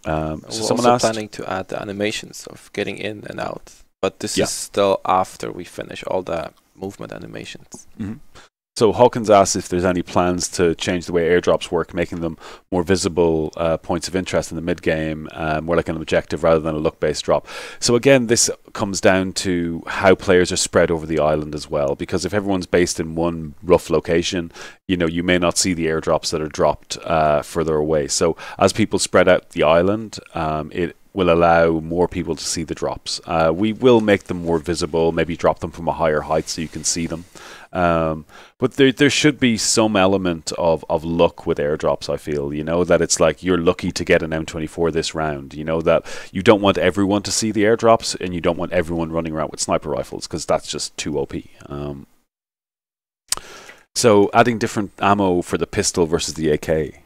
So someone also planning to add the animations of getting in and out, but this is still after we finish all the movement animations. Mm-hmm. So Hawkins asks if there's any plans to change the way airdrops work, making them more visible points of interest in the mid-game, more like an objective rather than a luck-based drop. So again, this comes down to how players are spread over the island as well, because if everyone's based in one rough location, you may not see the airdrops that are dropped further away. So as people spread out the island, it will allow more people to see the drops. We will make them more visible, maybe drop them from a higher height so you can see them. But there should be some element of luck with airdrops, I feel, that it's like you're lucky to get an M24 this round, that you don't want everyone to see the airdrops and you don't want everyone running around with sniper rifles because that's just too OP. So adding different ammo for the pistol versus the AK.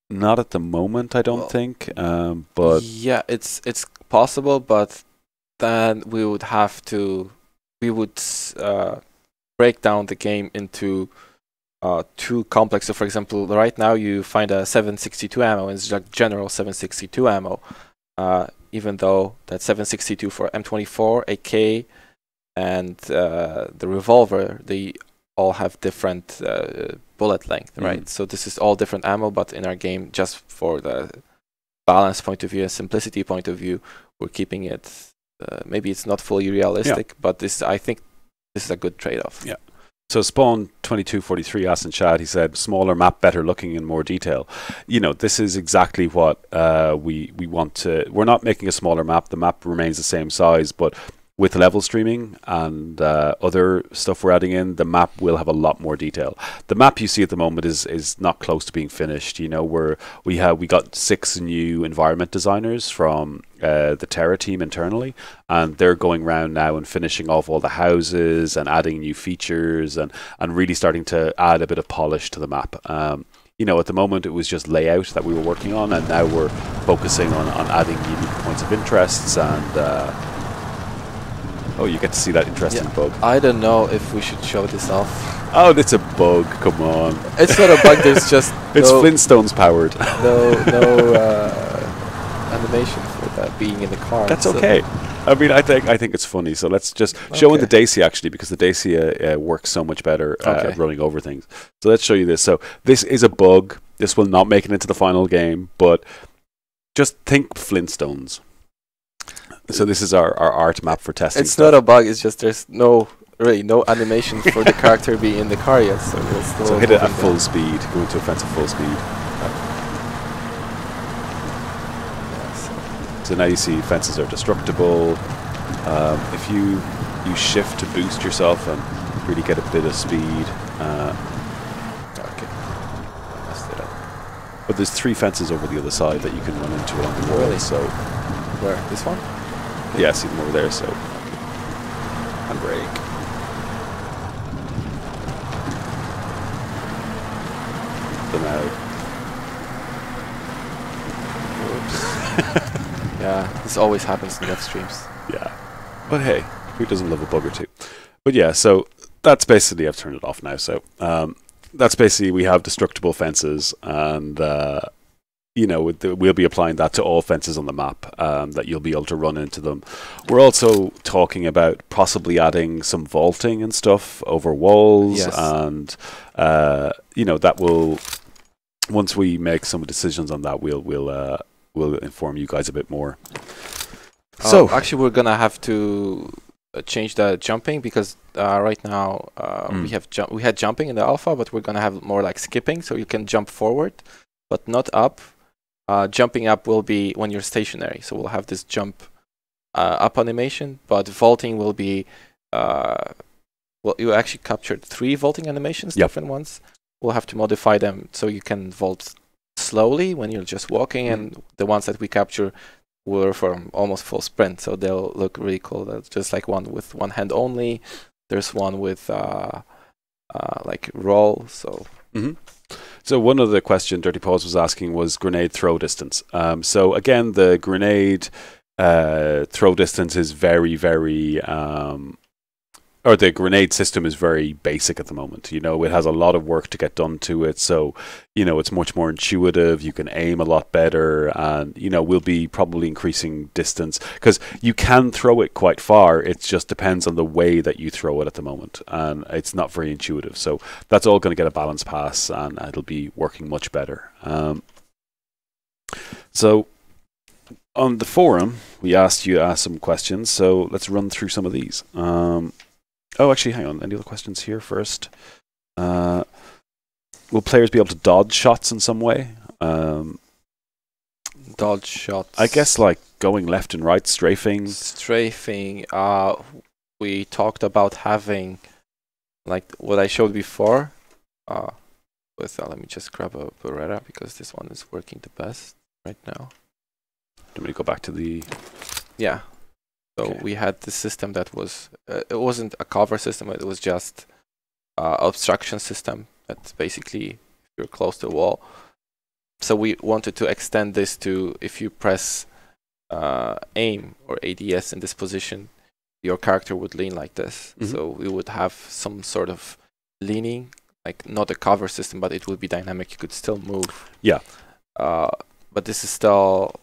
Not at the moment, I don't think. But yeah, it's possible, but then we would break down the game into too complex. So, for example, right now you find a 762 ammo, and it's like general 762 ammo, even though that 762 for M24, AK, and the revolver, they all have different bullet length, right? So this is all different ammo, but in our game, just for the balance point of view and simplicity point of view, we're keeping it. Maybe it's not fully realistic, but I think this is a good trade-off. Yeah. So Spawn 2243 asked in chat, he said, smaller map, better looking in more detail. You know, this is exactly what we want to... We're not making a smaller map. The map remains the same size, but with level streaming and other stuff we're adding in, the map will have a lot more detail. The map you see at the moment is not close to being finished. You know, we got 6 new environment designers from the Terra team internally, and they're going around now and finishing off all the houses and adding new features and really starting to add a bit of polish to the map. You know, at the moment it was just layout that we were working on, and now we're focusing on adding unique points of interests and oh, you get to see that interesting bug. I don't know if we should show this off. Oh, it's a bug. Come on. It's not a bug. There's just it's Flintstones powered. No animation for that being in the car. That's okay. I mean, I think it's funny. So let's just show in the Dacia actually, because the Dacia works so much better at running over things. So let's show you this. So this is a bug. This will not make it into the final game, but just think Flintstones. So this is our art map for testing. It's not a bug. It's just there's really no animation for the character being in the car yet. So we'll still hit it at full speed. Go into offensive full speed. So now you see fences are destructible. If you use shift to boost yourself and really get a bit of speed. Okay. Messed it up. But there's 3 fences over the other side that you can run into along the wall. Really? So where? This one? Yeah, see them over there, so... And brake. So now... Whoops. Yeah, this always happens in dev streams. Yeah. But hey, who doesn't love a bug or two? But yeah, so that's basically... I've turned it off now, so... that's basically... We have destructible fences, and... you know, we'll be applying that to all fences on the map, that you'll be able to run into them. We're also talking about possibly adding some vaulting and stuff over walls, and you know, that will, once we make some decisions on that, we'll inform you guys a bit more. So actually, we're gonna have to change the jumping, because right now we had jumping in the alpha, but we're gonna have more like skipping, so you can jump forward, but not up. Jumping up will be when you're stationary, so we'll have this jump up animation, but vaulting will be well, you actually captured 3 vaulting animations, different ones. We'll have to modify them so you can vault slowly when you're just walking, and the ones that we capture were from almost full sprint, so they'll look really cool. That's just like one with one hand only. There's one with like roll, so... So one of the question Dirty Paws was asking was grenade throw distance. So again, the grenade throw distance is very, very... or the grenade system is very basic at the moment. You know, it has a lot of work to get done to it. So, you know, it's much more intuitive. You can aim a lot better. And, you know, we'll be probably increasing distance. Because you can throw it quite far. It just depends on the way that you throw it at the moment. And it's not very intuitive. So that's all going to get a balance pass. And it'll be working much better. So on the forum, we asked you to ask some questions. So let's run through some of these. Oh, actually, hang on. Any other questions here first? Will players be able to dodge shots in some way? Dodge shots. I guess like going left and right, strafing. Strafing. We talked about having, like what I showed before. Let me just grab a Beretta, because this one is working the best right now. Do we go back to the... Yeah. So we had this system that was, it wasn't a cover system, it was just obstruction system. That's basically, if you're close to a wall. So we wanted to extend this to, if you press aim or ADS in this position, your character would lean like this. So we would have some sort of leaning like not a cover system, but it will be dynamic. You could still move. Yeah. But this is still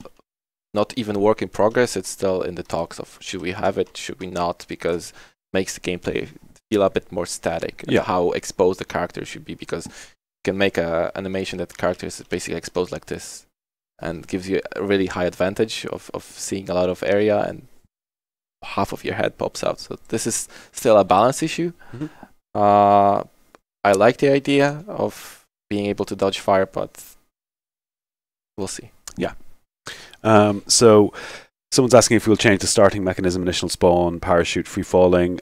not even work in progress. It's still in the talks of should we have it, should we not, because it makes the gameplay feel a bit more static. Yeah. How exposed the character should be, because you can make a animation that the character is basically exposed like this, and gives you a really high advantage of seeing a lot of area, and half of your head pops out. So this is still a balance issue. I like the idea of being able to dodge fire, but we'll see. Yeah. So someone's asking if we'll change the starting mechanism, initial spawn, parachute, free falling.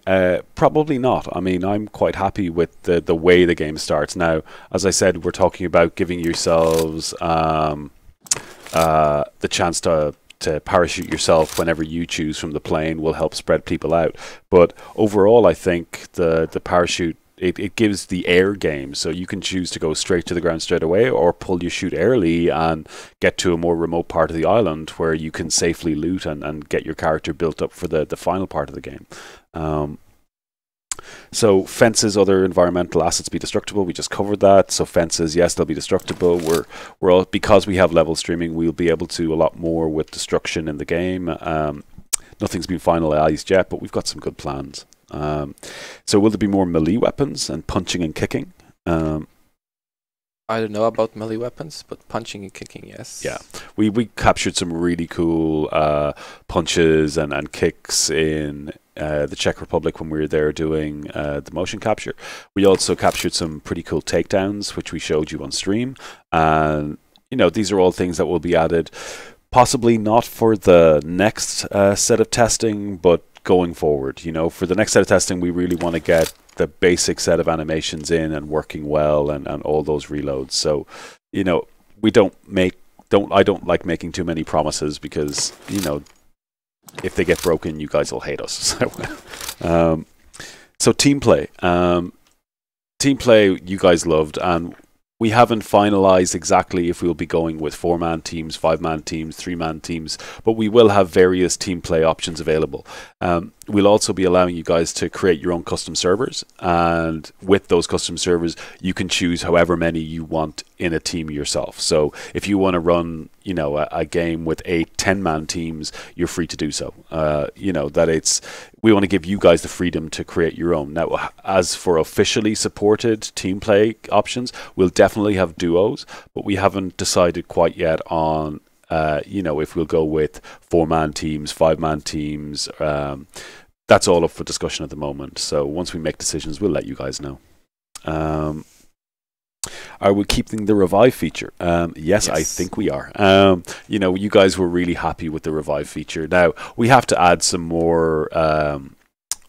Probably not. I mean, I'm quite happy with the way the game starts. Now, as I said, we're talking about giving yourselves the chance to parachute yourself whenever you choose from the plane will help spread people out. But overall, I think the parachute, it gives the air game, so you can choose to go straight to the ground straight away, or pull your chute early and get to a more remote part of the island where you can safely loot and get your character built up for the final part of the game. So fences, other environmental assets be destructible. We just covered that. So fences, yes, they'll be destructible. We're all, because we have level streaming, we'll be able to do a lot more with destruction in the game. Nothing's been finalized yet, but we've got some good plans. So will there be more melee weapons and punching and kicking? I don't know about melee weapons, but punching and kicking, yes. Yeah, we captured some really cool punches and kicks in the Czech Republic when we were there doing the motion capture. We also captured some pretty cool takedowns, which we showed you on stream. And these are all things that will be added, possibly not for the next set of testing, but going forward. For the next set of testing, we really want to get the basic set of animations in and working well, and all those reloads. So, we don't I don't like making too many promises, because if they get broken, you guys will hate us. So team play, you guys loved, and we haven't finalized exactly if we'll be going with 4-man teams, 5-man teams, 3-man teams, but we will have various team play options available. We'll also be allowing you guys to create your own custom servers, and with those custom servers, you can choose however many you want in a team yourself. So if you want to run, a game with 8 10-man teams, you're free to do so. We want to give you guys the freedom to create your own. Now, as for officially supported team play options, we'll definitely have duos, but we haven't decided quite yet on if we'll go with 4-man teams, 5-man teams. That's all up for discussion at the moment. So once we make decisions, we'll let you guys know. Are we keeping the revive feature? Yes, I think we are. You guys were really happy with the revive feature. Now, we have to add some more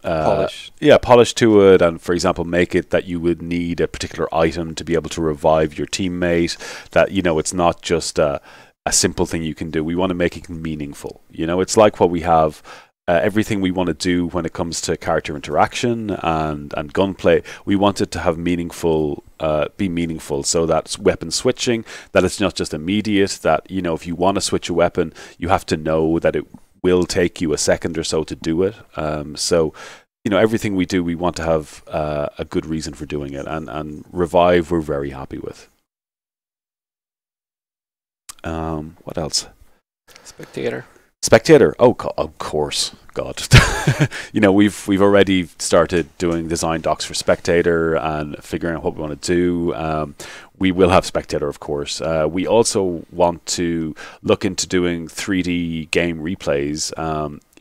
polish. Polish to it, and for example, make it that you would need a particular item to be able to revive your teammate. That it's not just a simple thing you can do. We want to make it meaningful. It's like what we have. Everything we want to do when it comes to character interaction and gunplay, we want it to have be meaningful, so that's weapon switching, that it's not just immediate, that if you want to switch a weapon, you have to know that it will take you a second or so to do it. So everything we do, we want to have a good reason for doing it, and revive we're very happy with. What else? Spectator. Oh, of course. God. We've already started doing design docs for Spectator and figuring out what we want to do. We will have Spectator, of course. We also want to look into doing 3D game replays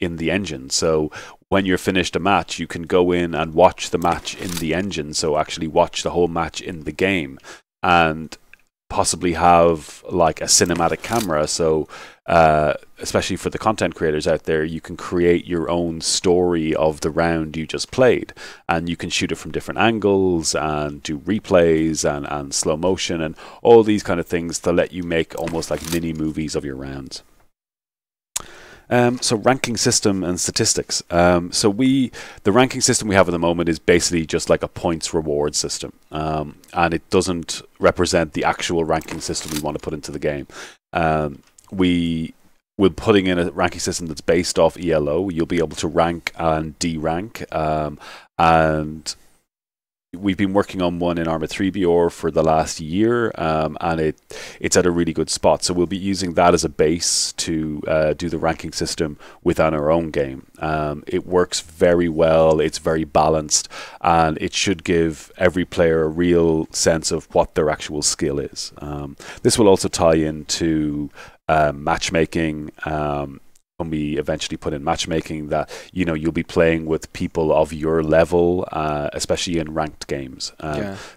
in the engine. So when you're finished a match, you can go in and watch the match in the engine. So actually watch the whole match in the game, and possibly have like a cinematic camera. So especially for the content creators out there, you can create your own story of the round you just played, and you can shoot it from different angles and do replays and slow motion and all these kind of things to let you make almost like mini movies of your rounds. So ranking system and statistics. The ranking system we have at the moment is basically just like a points reward system, and it doesn't represent the actual ranking system we want to put into the game. We're putting in a ranking system that's based off ELO. You'll be able to rank and derank, and we've been working on one in Arma 3 BR for the last year, and it's at a really good spot. So we'll be using that as a base to do the ranking system within our own game. It works very well. It's very balanced, and it should give every player a real sense of what their actual skill is. This will also tie into matchmaking. When we eventually put in matchmaking, that you'll be playing with people of your level, especially in ranked games.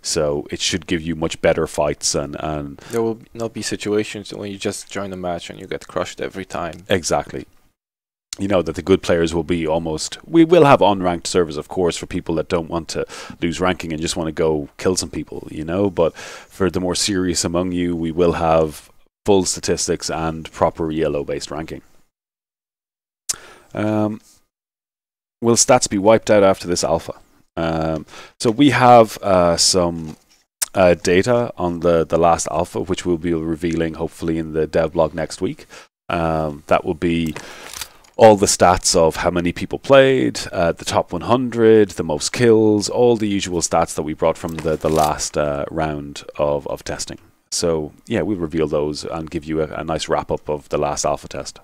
So it should give you much better fights, and there will not be situations when you just join a match and you get crushed every time. Exactly. That the good players will be we will have unranked servers, of course, for people that don't want to lose ranking and just want to go kill some people, but for the more serious among you, we will have full statistics and proper ELO based ranking. Will stats be wiped out after this alpha? So we have some data on the last alpha, which we'll be revealing hopefully in the dev blog next week. That will be all the stats of how many people played, the top 100, the most kills, all the usual stats that we brought from the last round of testing. So yeah, we'll reveal those and give you a nice wrap up of the last alpha test.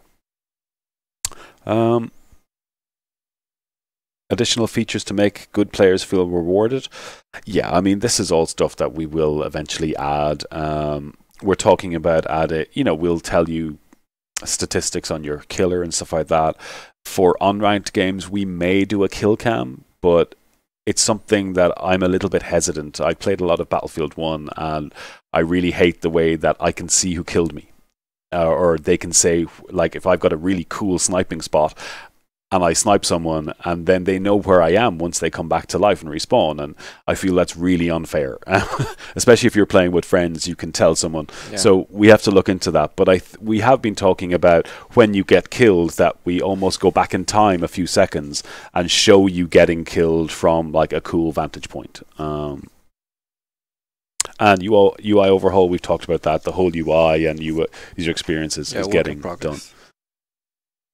Additional features to make good players feel rewarded. Yeah, I mean, this is all stuff that we will eventually add. We're talking about we'll tell you statistics on your killer and stuff like that. For unranked games, we may do a kill cam, but it's something that I'm a little bit hesitant. I played a lot of Battlefield 1, and I really hate the way that I can see who killed me. Or they can say, like, if I've got a really cool sniping spot and I snipe someone, and then they know where I am once they come back to life and respawn, and I feel that's really unfair. Especially if you're playing with friends, you can tell someone. Yeah. So we have to look into that. But we have been talking about when you get killed, that we almost go back in time a few seconds and show you getting killed from like a cool vantage point. And UI overhaul, we've talked about that. The whole UI and user experiences is getting done.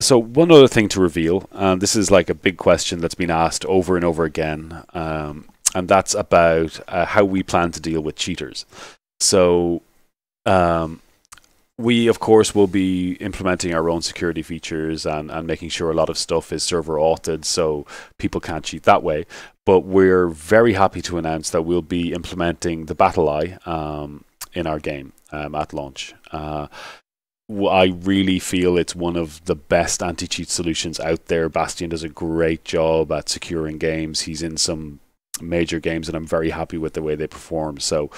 So one other thing to reveal, this is like a big question that's been asked over and over again, and that's about how we plan to deal with cheaters. So we, of course, will be implementing our own security features and making sure a lot of stuff is server authored so people can't cheat that way. But we're very happy to announce that we'll be implementing the Battle Eye in our game at launch. I really feel it's one of the best anti-cheat solutions out there. Bastian does a great job at securing games. He's in some major games, and I'm very happy with the way they perform. So,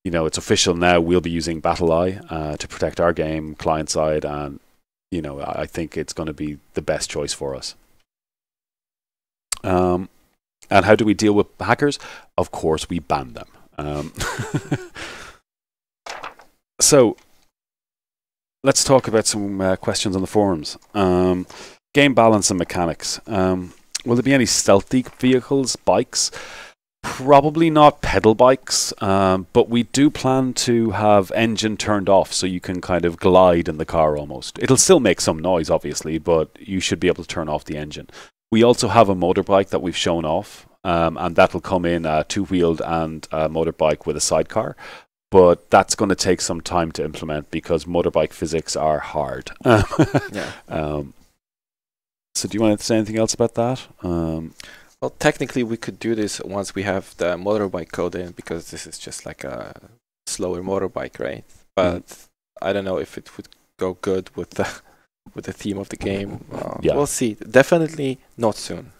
it's official now. We'll be using Battle Eye to protect our game client side, and I think it's going to be the best choice for us. And how do we deal with hackers? Of course, we ban them. So let's talk about some questions on the forums. Game balance and mechanics. Will there be any stealthy vehicles, bikes? Probably not pedal bikes, but we do plan to have engine turned off so you can kind of glide in the car almost. It'll still make some noise, obviously, but you should be able to turn off the engine. We also have a motorbike that we've shown off, and that'll come in a two-wheeled and a motorbike with a sidecar. But that's going to take some time to implement because motorbike physics are hard. Yeah. So do you want to say anything else about that? Well, technically, we could do this once we have the motorbike code in, because this is just like a slower motorbike, right? But I don't know if it would go good with the theme of the game. Yeah. We'll see. Definitely not soon.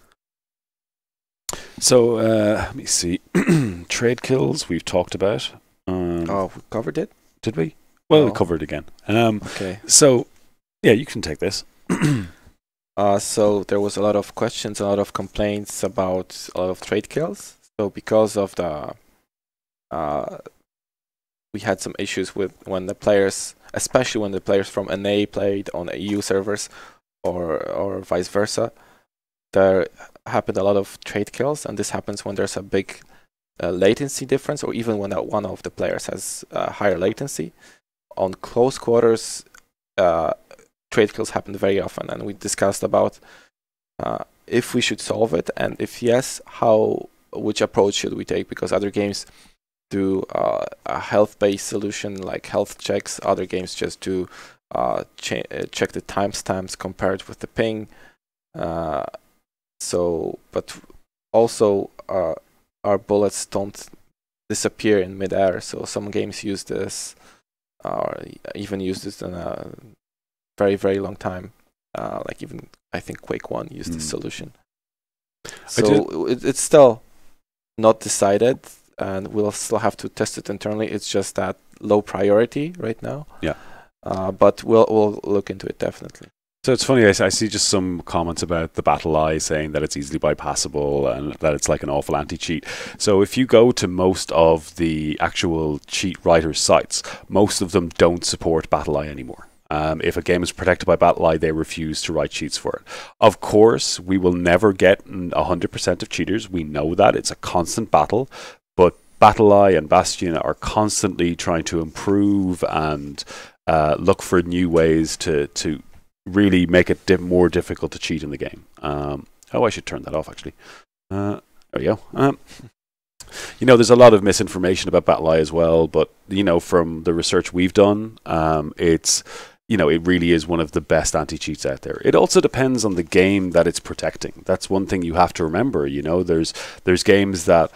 So let me see. Trade kills we've talked about. We covered it? Did we? Well, we covered it again. Okay. So, yeah, you can take this. So there was a lot of questions, a lot of complaints about a lot of trade kills. So because of the, we had some issues with when the players, especially when the players from NA played on EU servers, or vice versa. There happened a lot of trade kills, and this happens when there's a big latency difference, or even when one of the players has higher latency. On close quarters, trade kills happen very often, and we discussed about if we should solve it, and if yes, how which approach should we take, because other games do a health-based solution like health checks. Other games just do check the timestamps compared with the ping. But also our bullets don't disappear in midair. So some games use this, or even used this in a very, very long time. Like even I think Quake 1 used this solution. So it's still not decided, and we'll still have to test it internally. It's just that low priority right now. Yeah. But we'll look into it definitely. So it's funny, I see just some comments about the BattleEye saying that it's easily bypassable and that it's like an awful anti-cheat. So if you go to most of the actual cheat writers' sites, most of them don't support BattleEye anymore. If a game is protected by BattleEye, they refuse to write cheats for it. Of course, we will never get 100% of cheaters. We know that. It's a constant battle. But BattleEye and Bastion are constantly trying to improve and look for new ways to really make it more difficult to cheat in the game. I should turn that off, actually. There we go. There's a lot of misinformation about BattleEye as well, but, from the research we've done, it really is one of the best anti-cheats out there. It also depends on the game that it's protecting. That's one thing you have to remember. There's games that,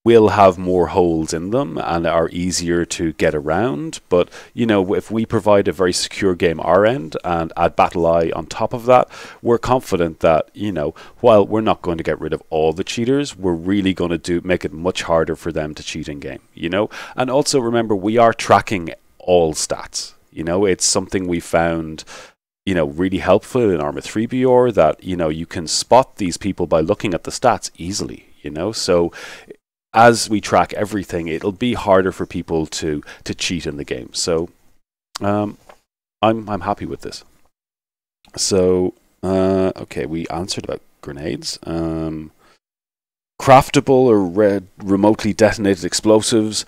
will have more holes in them and are easier to get around. But, if we provide a very secure game our end and add BattleEye on top of that, we're confident that, while we're not going to get rid of all the cheaters, we're really going to make it much harder for them to cheat in game, And also remember, we are tracking all stats. It's something we found, really helpful in Arma 3 BR that, you can spot these people by looking at the stats easily, So as we track everything, it'll be harder for people to cheat in the game. So I'm happy with this. So okay, we answered about grenades. Craftable or remotely detonated explosives.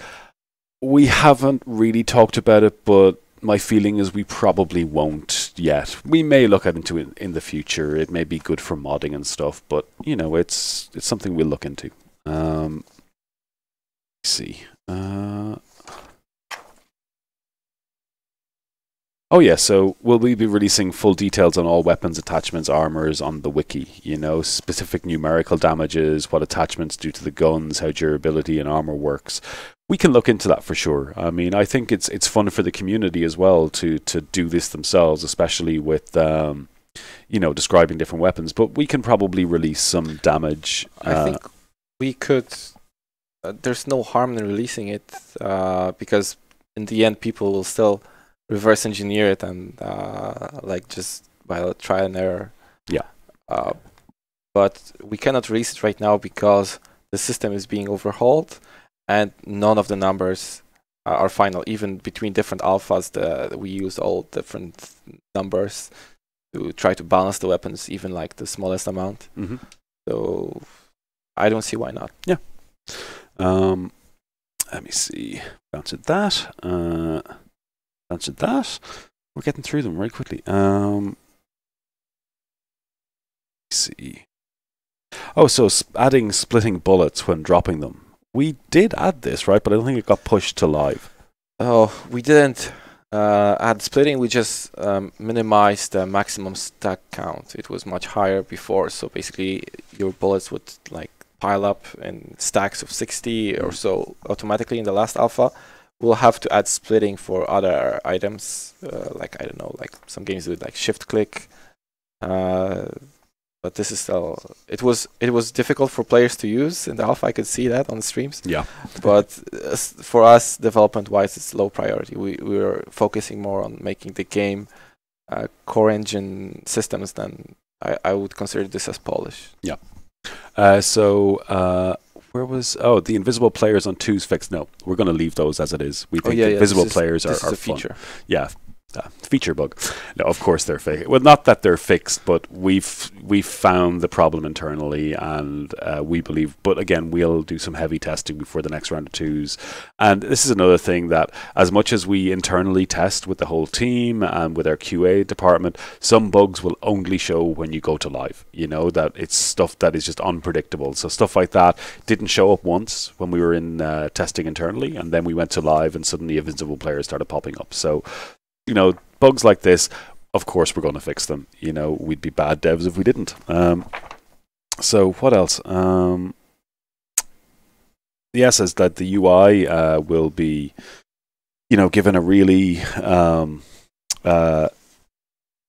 We haven't really talked about it, but my feeling is we probably won't yet. We may look into it in the future. It may be good for modding and stuff, but it's something we'll look into. Let's see. So will we be releasing full details on all weapons, attachments, armors on the wiki? Specific numerical damages, what attachments do to the guns, how durability and armor works. We can look into that for sure. I mean, I think it's fun for the community as well to do this themselves, especially with describing different weapons. But we can probably release some damage. I think we could. There's no harm in releasing it because in the end, people will still reverse engineer it and just by trial and error. Yeah. But we cannot release it right now because the system is being overhauled and none of the numbers are final. Even between different alphas, we use all different numbers to try to balance the weapons, even like the smallest amount. Mm-hmm. So I don't see why not. Yeah. Let me see. Answered that. Answered that. We're getting through them very quickly. Let's see. So adding splitting bullets when dropping them. We did add this, right? But I don't think it got pushed to live. Oh, we didn't add splitting. We just minimized the maximum stack count. It was much higher before. So basically, your bullets would pile up in stacks of 60 or so automatically in the last alpha. We'll have to add splitting for other items, I don't know, some games do it shift click. But this is still, it was difficult for players to use in the alpha. I could see that on the streams. Yeah. But for us, development-wise, it's low priority. We were focusing more on making the game core engine systems than I would consider this as polish. Yeah. Where was the invisible players on 2's fixed? No, we're going to leave those as it is. We think invisible players are a fun. feature. Yeah, feature bug. No, of course they're fixed. Well, not that they're fixed, but we've found the problem internally, and we believe. But again, we'll do some heavy testing before the next round of twos. And this is another thing that, as much as we internally test with the whole team and with our QA department, some bugs will only show when you go to live. You know, that it's stuff that is just unpredictable. So stuff like that didn't show up once when we were in testing internally, and then we went to live, and suddenly invincible players started popping up. So, you know, bugs like this, of course we're going to fix them. You know, we'd be bad devs if we didn't. So what else? Yes, as that the UI will be, you know, given a really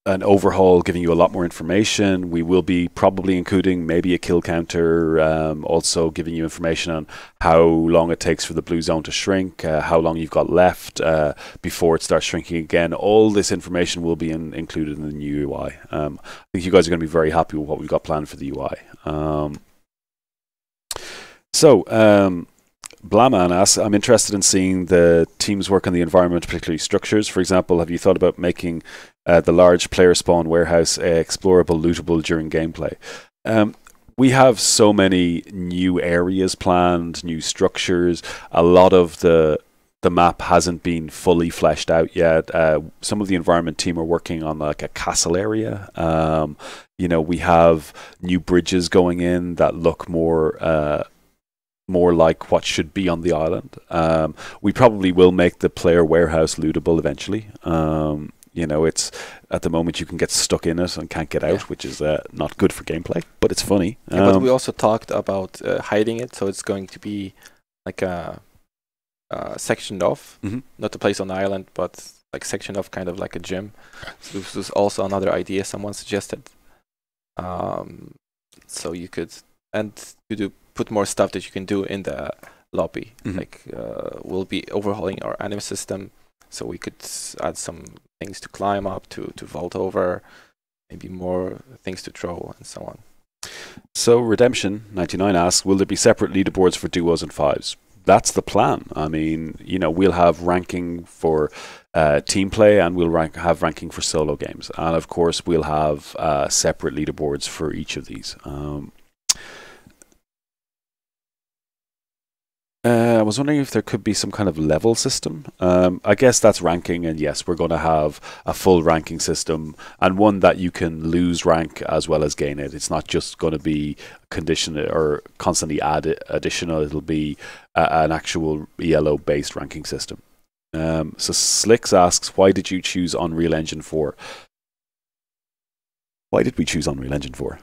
an overhaul, giving you a lot more information. We will be probably including maybe a kill counter, also giving you information on how long it takes for the blue zone to shrink, how long you've got left before it starts shrinking again. All this information will be included in the new UI. I think you guys are going to be very happy with what we've got planned for the UI. Blaman asks, I'm interested in seeing the teams work on the environment, particularly structures. For example, have you thought about making the large player spawn warehouse explorable, lootable during gameplay? We have so many new areas planned, new structures. A lot of the map hasn't been fully fleshed out yet. Some of the environment team are working on like a castle area. You know, we have new bridges going in that look more like what should be on the island. We probably will make the player warehouse lootable eventually. You know, it's at the moment you can get stuck in it and can't get out, which is not good for gameplay, but it's funny. But we also talked about hiding it, so it's going to be like a sectioned off, not a place on the island, but like sectioned off, kind of like a gym. So this was also another idea someone suggested. So you could, and you put more stuff that you can do in the lobby. Like we'll be overhauling our anime system, so we could add some things to climb up, to vault over, maybe more things to throw, and so on. So Redemption99 asks, will there be separate leaderboards for duos and fives? That's the plan. I mean, you know, we'll have ranking for team play, and we'll have ranking for solo games, and of course we'll have separate leaderboards for each of these. I was wondering if there could be some kind of level system. I guess that's ranking, and yes, we're going to have a full ranking system, and one that you can lose rank as well as gain it. It's not just going to be conditional or constantly additional. It'll be an actual ELO-based ranking system. So Slicks asks, why did you choose Unreal Engine 4? Why did we choose Unreal Engine 4?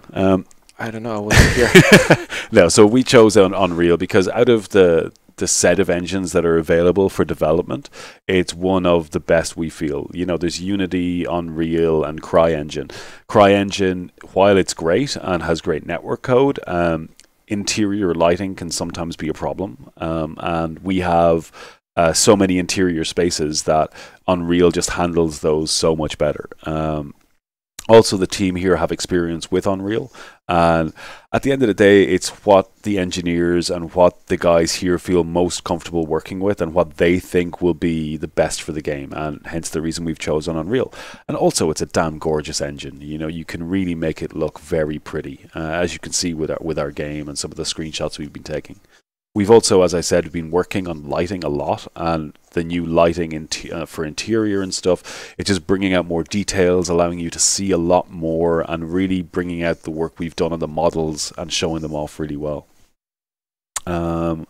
I don't know, I wasn't here. No, so we chose Unreal because out of the set of engines that are available for development, it's one of the best we feel. You know, there's Unity, Unreal, and CryEngine. CryEngine, while it's great and has great network code, interior lighting can sometimes be a problem. And we have so many interior spaces that Unreal just handles those so much better. Also, the team here have experience with Unreal, and at the end of the day, it's what the engineers and what the guys here feel most comfortable working with, and what they think will be the best for the game, and hence the reason we've chosen Unreal. And also, it's a damn gorgeous engine. You know, you can really make it look very pretty, as you can see with our game and some of the screenshots we've been taking. We've also, as I said, been working on lighting a lot, and the new lighting for interior and stuff. It's just bringing out more details, allowing you to see a lot more, and really bringing out the work we've done on the models and showing them off really well. Do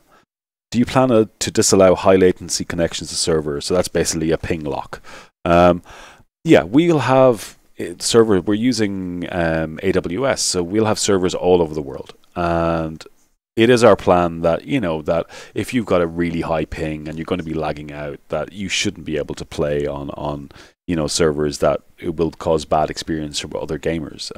you plan to disallow high latency connections to servers? So that's basically a ping lock. Yeah, we'll have server. We're using AWS, so we'll have servers all over the world, and it is our plan that, you know, that if you've got a really high ping and you're going to be lagging out, that you shouldn't be able to play on you know, servers that it will cause bad experience for other gamers,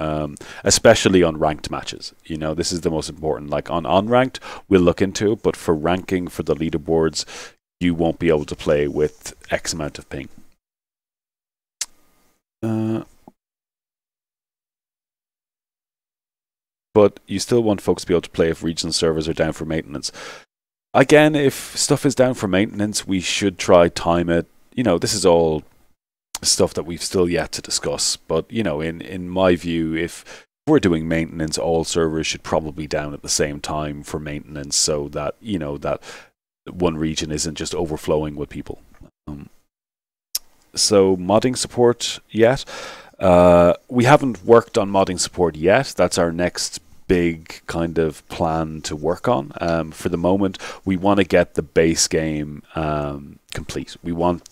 especially on ranked matches. You know, this is the most important. Like on unranked, we'll look into it, but for ranking for the leaderboards, you won't be able to play with X amount of ping. But you still want folks to be able to play if regional servers are down for maintenance. Again, if stuff is down for maintenance, we should try time it. You know, this is all stuff that we've still yet to discuss. But in my view, if we're doing maintenance, all servers should probably down at the same time for maintenance, so that that one region isn't just overflowing with people. So modding support yet? We haven't worked on modding support yet. That's our next big kind of plan to work on. For the moment, we want to get the base game complete. We want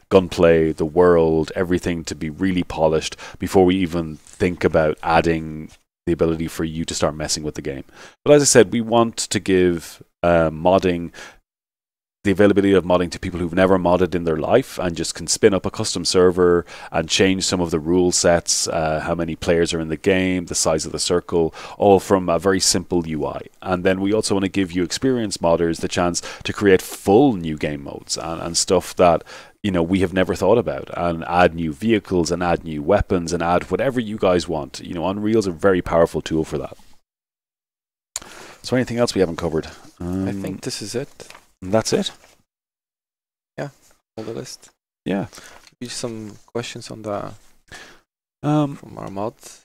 gunplay, the world, everything to be really polished before we even think about adding the ability for you to start messing with the game. But as I said, we want to give modding, the availability of modding to people who've never modded in their life and just can spin up a custom server and change some of the rule sets, how many players are in the game, the size of the circle, all from a very simple UI. And then we also want to give you experienced modders the chance to create full new game modes and stuff that we have never thought about, and add new vehicles and add new weapons and add whatever you guys want. Unreal's a very powerful tool for that. So anything else we haven't covered? I think this is it. And that's it. Yeah, all the list. Yeah. Maybe some questions on the from our mods.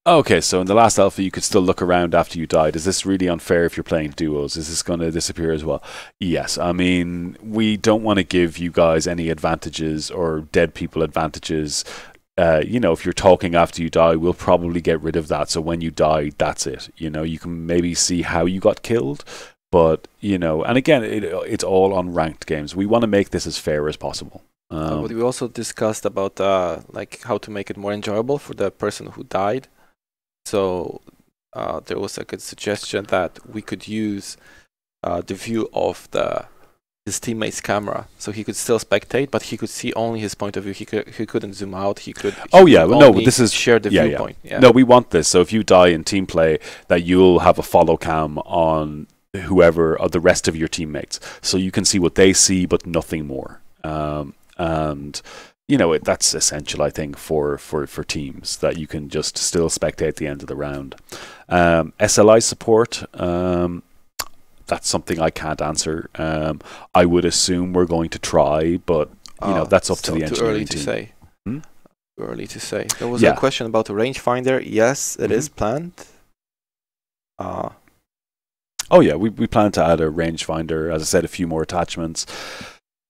Okay, so in the last alpha, you could still look around after you died. Is this really unfair if you're playing duos? Is this going to disappear as well? Yes. I mean, we don't want to give you guys any advantages or dead people advantages. If you're talking after you die, we'll probably get rid of that. So when you die, that's it. You can maybe see how you got killed. But, and again, it's all on ranked games. We want to make this as fair as possible. But we also discussed about how to make it more enjoyable for the person who died. So there was a good suggestion that we could use the view of his teammate's camera, so he could still spectate, but he could see only his point of view. He couldn't zoom out. This is share the viewpoint. Yeah. No, we want this. So if you die in team play, that you'll have a follow cam on whoever or the rest of your teammates, so you can see what they see, but nothing more. And that's essential, I think, for teams, that you can just still spectate at the end of the round. SLI support. That's something I can't answer. I would assume we're going to try, but that's up to the engineering team. Too early to say. Too early to say. There was a question about the rangefinder. Yes, it is planned. Oh yeah, we plan to add a rangefinder. As I said, a few more attachments.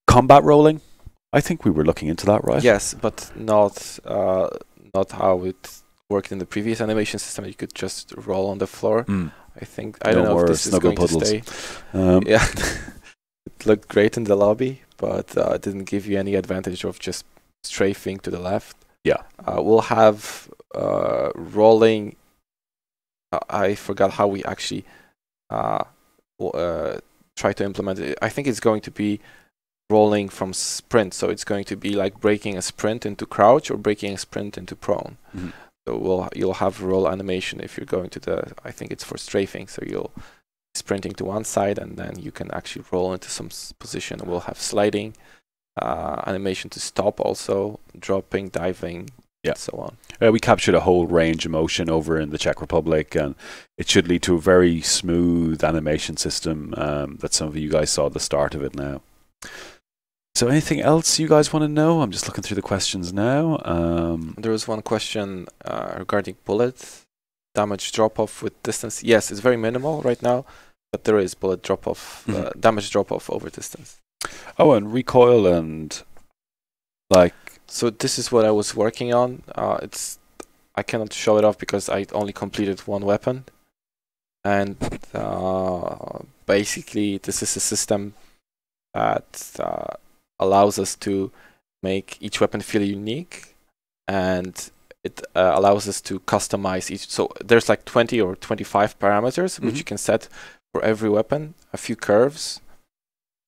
Combat rolling. I think we were looking into that, right? Yes, but not how it worked in the previous animation system. You could just roll on the floor. I don't know if this is going to stay. Yeah, it looked great in the lobby, but it didn't give you any advantage of just strafing to the left. Yeah, we'll have rolling. I forgot how we actually try to implement it. I think it's going to be rolling from sprint, so it's going to be like breaking a sprint into crouch or breaking a sprint into prone. So you'll have roll animation if you're going to I think it's for strafing, so you'll sprinting to one side and then you can actually roll into some position. We'll have sliding animation to stop, also dropping, diving, and so on. We captured a whole range of motion over in the Czech Republic, and it should lead to a very smooth animation system that some of you guys saw at the start of it now. So anything else you guys want to know? I'm just looking through the questions now. There was one question regarding bullet damage drop-off with distance. Yes, it's very minimal right now, but there is bullet drop-off, damage drop-off over distance. Oh, and recoil and So this is what I was working on. I cannot show it off because I only completed one weapon, and basically this is a system that allows us to make each weapon feel unique, and it allows us to customize each. So there's like 20 or 25 parameters which you can set for every weapon, a few curves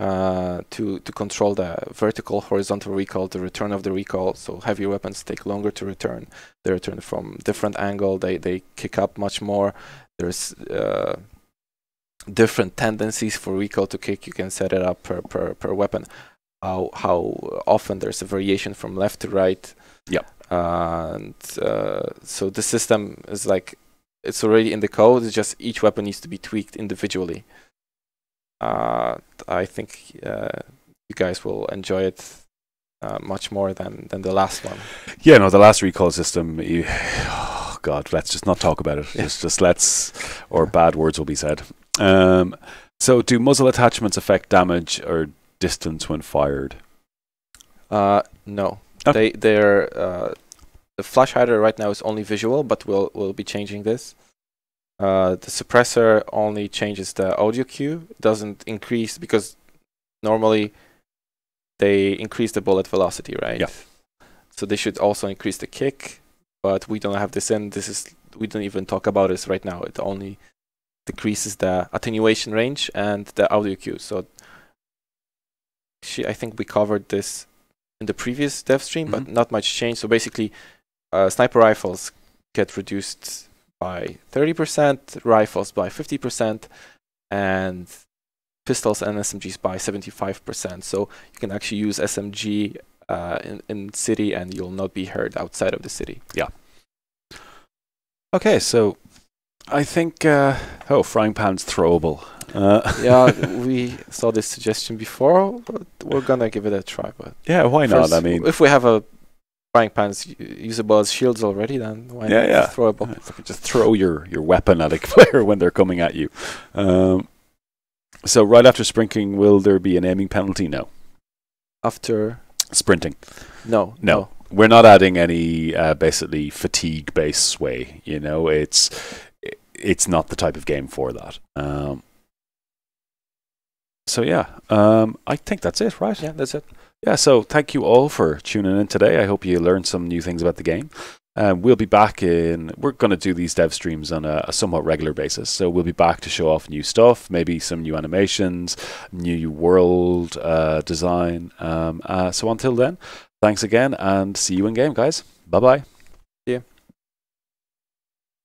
to control the vertical, horizontal recoil, the return of the recoil. So heavy weapons take longer to return. They return from different angle. They kick up much more. There's different tendencies for recoil to kick. You can set it up per weapon. How often there's a variation from left to right. And so the system is like, it's already in the code. It's just each weapon needs to be tweaked individually. I think you guys will enjoy it. much more than the last one. Yeah, no, the last recoil system. Oh God, let's just not talk about it. Just let's, or bad words will be said. So, do muzzle attachments affect damage or distance when fired? No. Okay. They're the flash hider right now is only visual, but we'll be changing this. The suppressor only changes the audio cue. It doesn't increase because normally they increase the bullet velocity, right? Yeah. So they should also increase the kick, but we don't have this in. We don't even talk about this right now. It only decreases the attenuation range and the audio cue. So I think we covered this in the previous dev stream, but not much change. So basically, sniper rifles get reduced by 30%, rifles by 50%, and pistols and SMGs by 75%. So you can actually use SMG in city, and you'll not be heard outside of the city. Yeah. Okay, so I think frying pan's throwable. Yeah, we saw this suggestion before, but we're gonna give it a try. But yeah, why not? I mean, if we have a frying pans usable as shields already, then why not throwable? Just throw your weapon at a player when they're coming at you. So right after sprinting, will there be an aiming penalty? No. After sprinting? No. We're not adding any basically fatigue-based sway. You know, it's not the type of game for that. So yeah, I think that's it, right? Yeah, that's it. Yeah, so thank you all for tuning in today. I hope you learned some new things about the game. We'll be back we're going to do these dev streams on a somewhat regular basis. So we'll be back to show off new stuff, maybe some new animations, new world design. So until then, thanks again and see you in game, guys. Bye-bye. See you.